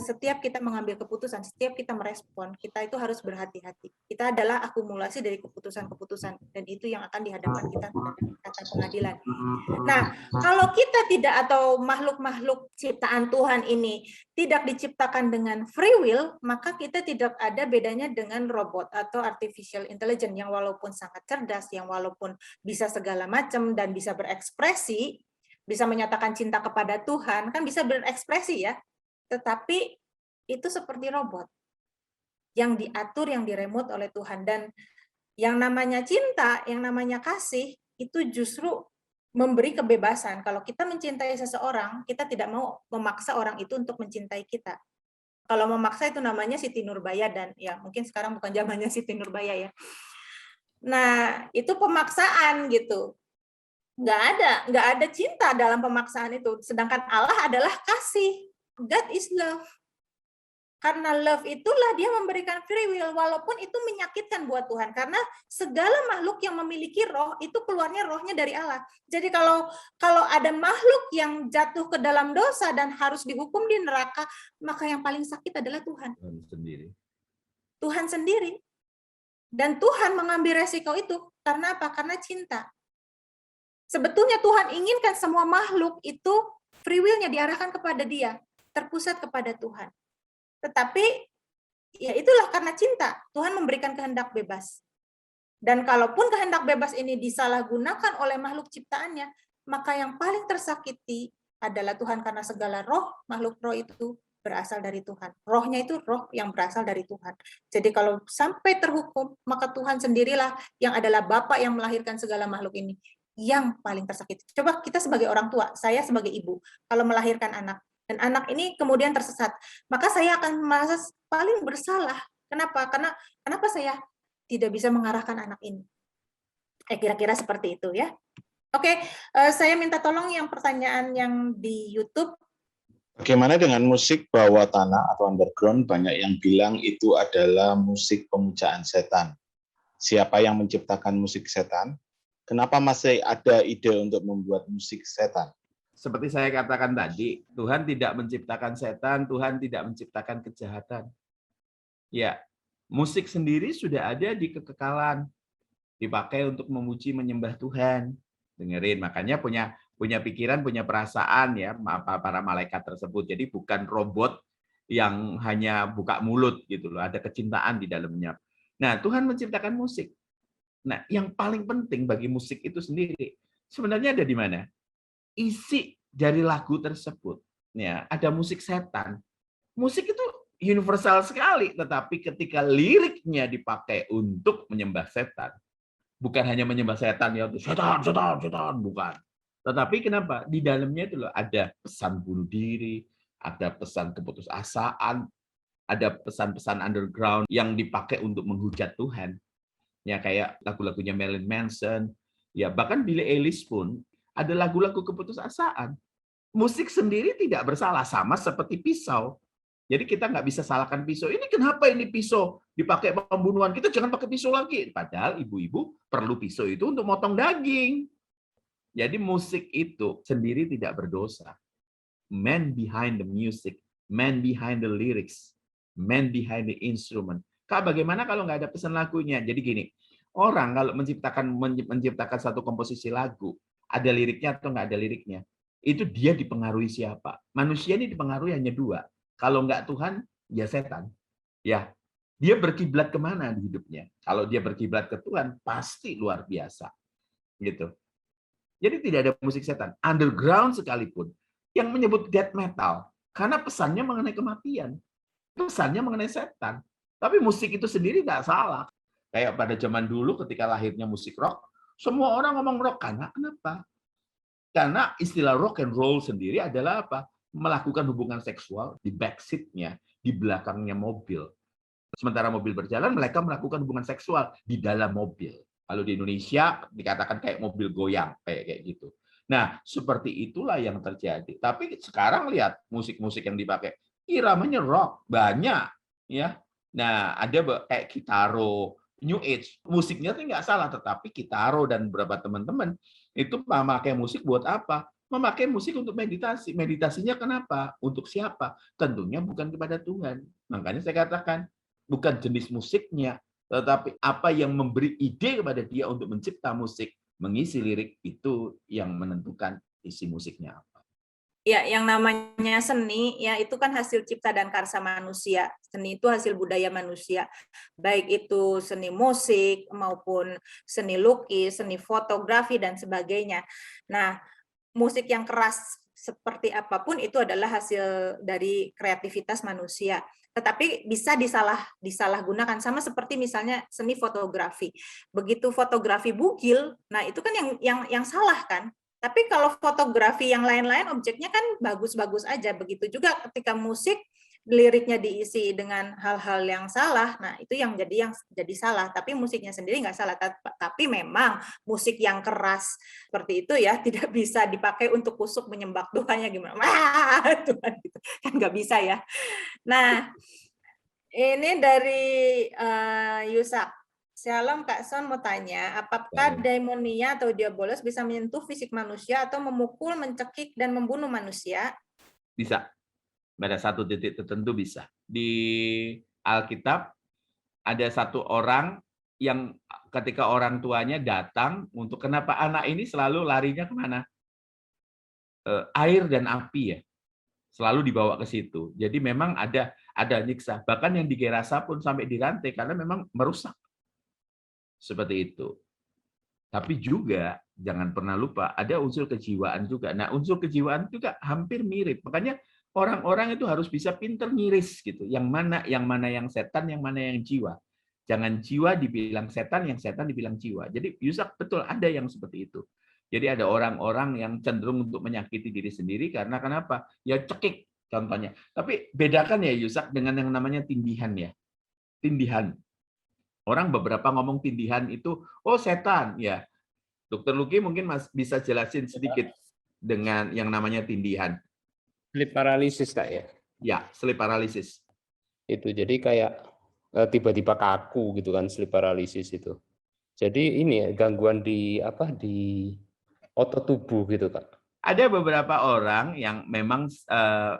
setiap kita mengambil keputusan, setiap kita merespon, kita itu harus berhati-hati. Kita adalah akumulasi dari keputusan-keputusan, dan itu yang akan dihadapkan kita pada pengadilan. Nah, kalau kita tidak, atau makhluk-makhluk ciptaan Tuhan ini tidak diciptakan dengan free will, maka kita tidak ada bedanya dengan robot atau artificial intelligence yang walaupun sangat cerdas, yang walaupun bisa segala macam dan bisa berekspresi, bisa menyatakan cinta kepada Tuhan, kan bisa berekspresi, ya. Tetapi itu seperti robot yang diatur, yang diremote oleh Tuhan. Dan yang namanya cinta, yang namanya kasih, itu justru memberi kebebasan. Kalau kita mencintai seseorang, kita tidak mau memaksa orang itu untuk mencintai kita. Kalau memaksa itu namanya Siti Nurbaya, dan ya mungkin sekarang bukan zamannya Siti Nurbaya, ya. Nah, itu pemaksaan gitu. Nggak ada cinta dalam pemaksaan itu. Sedangkan Allah adalah kasih. God is love. Karena love itulah dia memberikan free will, walaupun itu menyakitkan buat Tuhan. Karena segala makhluk yang memiliki roh, itu keluarnya rohnya dari Allah. Jadi kalau ada makhluk yang jatuh ke dalam dosa dan harus dihukum di neraka, maka yang paling sakit adalah Tuhan. Tuhan sendiri. Dan Tuhan mengambil resiko itu. Karena apa? Karena cinta. Sebetulnya Tuhan inginkan semua makhluk itu free will-nya diarahkan kepada Dia, terpusat kepada Tuhan. Tetapi ya itulah karena cinta, Tuhan memberikan kehendak bebas. Dan kalaupun kehendak bebas ini disalahgunakan oleh makhluk ciptaannya, maka yang paling tersakiti adalah Tuhan, karena segala roh, makhluk roh itu berasal dari Tuhan. Rohnya itu roh yang berasal dari Tuhan. Jadi kalau sampai terhukum, maka Tuhan sendirilah yang adalah Bapa yang melahirkan segala makhluk ini, yang paling tersakiti. Coba kita sebagai orang tua, saya sebagai ibu, kalau melahirkan anak, dan anak ini kemudian tersesat, maka saya akan merasa paling bersalah. Kenapa? Karena kenapa saya tidak bisa mengarahkan anak ini? Kira-kira seperti itu, ya. Oke, saya minta tolong yang pertanyaan yang di YouTube. Bagaimana dengan musik bawah tanah atau underground? Banyak yang bilang itu adalah musik pemujaan setan. Siapa yang menciptakan musik setan? Kenapa masih ada ide untuk membuat musik setan? Seperti saya katakan tadi, Tuhan tidak menciptakan setan, Tuhan tidak menciptakan kejahatan. Ya, musik sendiri sudah ada di kekekalan, dipakai untuk memuji menyembah Tuhan. Dengerin, makanya punya pikiran, punya perasaan ya para malaikat tersebut. Jadi bukan robot yang hanya buka mulut gitu loh, ada kecintaan di dalamnya. Nah, Tuhan menciptakan musik. Nah, yang paling penting bagi musik itu sendiri sebenarnya ada di mana? Isi dari lagu tersebut. Ya, ada musik setan. Musik itu universal sekali, tetapi ketika liriknya dipakai untuk menyembah setan, bukan hanya menyembah setan ya, setan, setan, setan, bukan. Tetapi kenapa? Di dalamnya itu loh ada pesan bunuh diri, ada pesan keputusasaan, ada pesan-pesan underground yang dipakai untuk menghujat Tuhan. Ya kayak lagu-lagunya Marilyn Manson, ya bahkan Billie Eilish pun ada lagu-lagu keputusasaan. Musik sendiri tidak bersalah, sama seperti pisau. Jadi kita nggak bisa salahkan pisau. Ini kenapa ini pisau dipakai pembunuhan? Kita jangan pakai pisau lagi. Padahal ibu-ibu perlu pisau itu untuk motong daging. Jadi musik itu sendiri tidak berdosa. Man behind the music, man behind the lyrics, man behind the instrument. Kak, bagaimana kalau nggak ada pesan lagunya? Jadi gini, orang kalau menciptakan satu komposisi lagu, ada liriknya atau nggak ada liriknya, itu dia dipengaruhi siapa? Manusia ini dipengaruhi hanya dua. Kalau nggak Tuhan, ya setan. Ya, dia berkiblat kemana di hidupnya? Kalau dia berkiblat ke Tuhan, pasti luar biasa. Gitu. Jadi tidak ada musik setan. Underground sekalipun, yang menyebut death metal, karena pesannya mengenai kematian. Pesannya mengenai setan. Tapi musik itu sendiri nggak salah. Kayak pada zaman dulu ketika lahirnya musik rock, semua orang ngomong rock. Karena kenapa? Karena istilah rock and roll sendiri adalah apa? Melakukan hubungan seksual di backseat-nya, di belakangnya mobil. Sementara mobil berjalan, mereka melakukan hubungan seksual di dalam mobil. Kalau di Indonesia dikatakan kayak mobil goyang, kayak gitu. Nah, seperti itulah yang terjadi. Tapi sekarang lihat musik-musik yang dipakai, iramanya rock banyak, ya. Nah, ada kayak Kitaro, New Age, musiknya tuh nggak salah, tetapi Kitaro dan beberapa teman-teman itu memakai musik buat apa? Memakai musik untuk meditasi. Meditasinya kenapa? Untuk siapa? Tentunya bukan kepada Tuhan. Makanya saya katakan, bukan jenis musiknya, tetapi apa yang memberi ide kepada dia untuk mencipta musik, mengisi lirik, itu yang menentukan isi musiknya apa. Ya, yang namanya seni, ya itu kan hasil cipta dan karsa manusia. Seni itu hasil budaya manusia. Baik itu seni musik, maupun seni lukis, seni fotografi, dan sebagainya. Nah, musik yang keras seperti apapun itu adalah hasil dari kreativitas manusia. Tetapi bisa disalahgunakan, sama seperti misalnya seni fotografi. Begitu fotografi bugil, nah itu kan yang salah kan. Tapi kalau fotografi yang lain-lain objeknya kan bagus-bagus aja. Begitu juga ketika musik liriknya diisi dengan hal-hal yang salah, nah itu yang jadi salah. Tapi musiknya sendiri nggak salah. Tapi memang musik yang keras seperti itu ya tidak bisa dipakai untuk kusuk menyembah Tuhannya gimana? Wah, Tuhan gitu kan nggak bisa ya. Nah, ini dari Yusak. Shalom Kak Son mau tanya, apakah daimonia atau diabolos bisa menyentuh fisik manusia atau memukul, mencekik, dan membunuh manusia? Bisa. Pada satu titik tertentu bisa. Di Alkitab ada satu orang yang ketika orang tuanya datang untuk kenapa anak ini selalu larinya kemana? Air dan api ya. Selalu dibawa ke situ. Jadi memang ada nyiksa. Bahkan yang di Gerasa pun sampai dirantai karena memang merusak. Seperti itu. Tapi juga jangan pernah lupa ada unsur kejiwaan juga. Nah, unsur kejiwaan juga hampir mirip. Makanya orang-orang itu harus bisa pinter ngiris gitu. Yang mana yang setan, yang mana yang jiwa. Jangan jiwa dibilang setan, yang setan dibilang jiwa. Jadi Yusak betul ada yang seperti itu. Jadi ada orang-orang yang cenderung untuk menyakiti diri sendiri karena kenapa? Ya cekik contohnya. Tapi bedakan ya Yusak dengan yang namanya tindihan ya. Tindihan. Orang beberapa ngomong tindihan itu, oh setan, ya. Dokter Luki mungkin bisa jelasin sedikit dengan yang namanya tindihan. Sleep paralysis, Kak ya? Ya, sleep paralysis. Itu jadi kayak tiba-tiba kaku gitu kan, sleep paralysis itu. Jadi ini ya, gangguan di otot tubuh gitu, Kak. Ada beberapa orang yang memang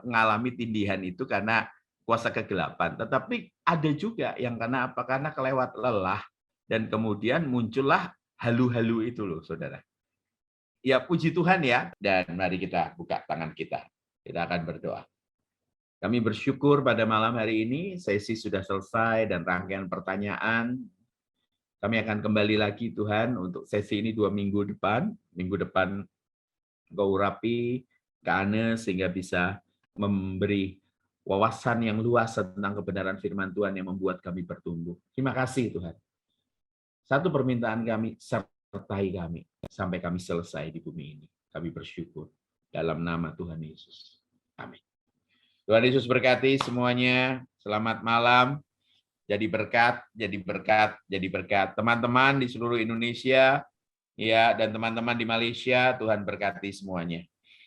mengalami tindihan itu karena kuasa kegelapan. Tetapi ada juga yang karena apa? Karena kelewat lelah dan kemudian muncullah halu-halu itu loh, saudara. Ya, puji Tuhan ya. Dan mari kita buka tangan kita. Kita akan berdoa. Kami bersyukur pada malam hari ini, sesi sudah selesai dan rangkaian pertanyaan. Kami akan kembali lagi Tuhan untuk sesi ini 2 minggu depan. Minggu depan Engkau urapi ke Ane sehingga bisa memberi wawasan yang luas tentang kebenaran firman Tuhan yang membuat kami bertumbuh. Terima kasih Tuhan. Satu permintaan kami, sertai kami sampai kami selesai di bumi ini. Kami bersyukur dalam nama Tuhan Yesus. Amin. Tuhan Yesus berkati semuanya. Selamat malam. Jadi berkat, jadi berkat, jadi berkat. Teman-teman di seluruh Indonesia, ya, dan teman-teman di Malaysia, Tuhan berkati semuanya.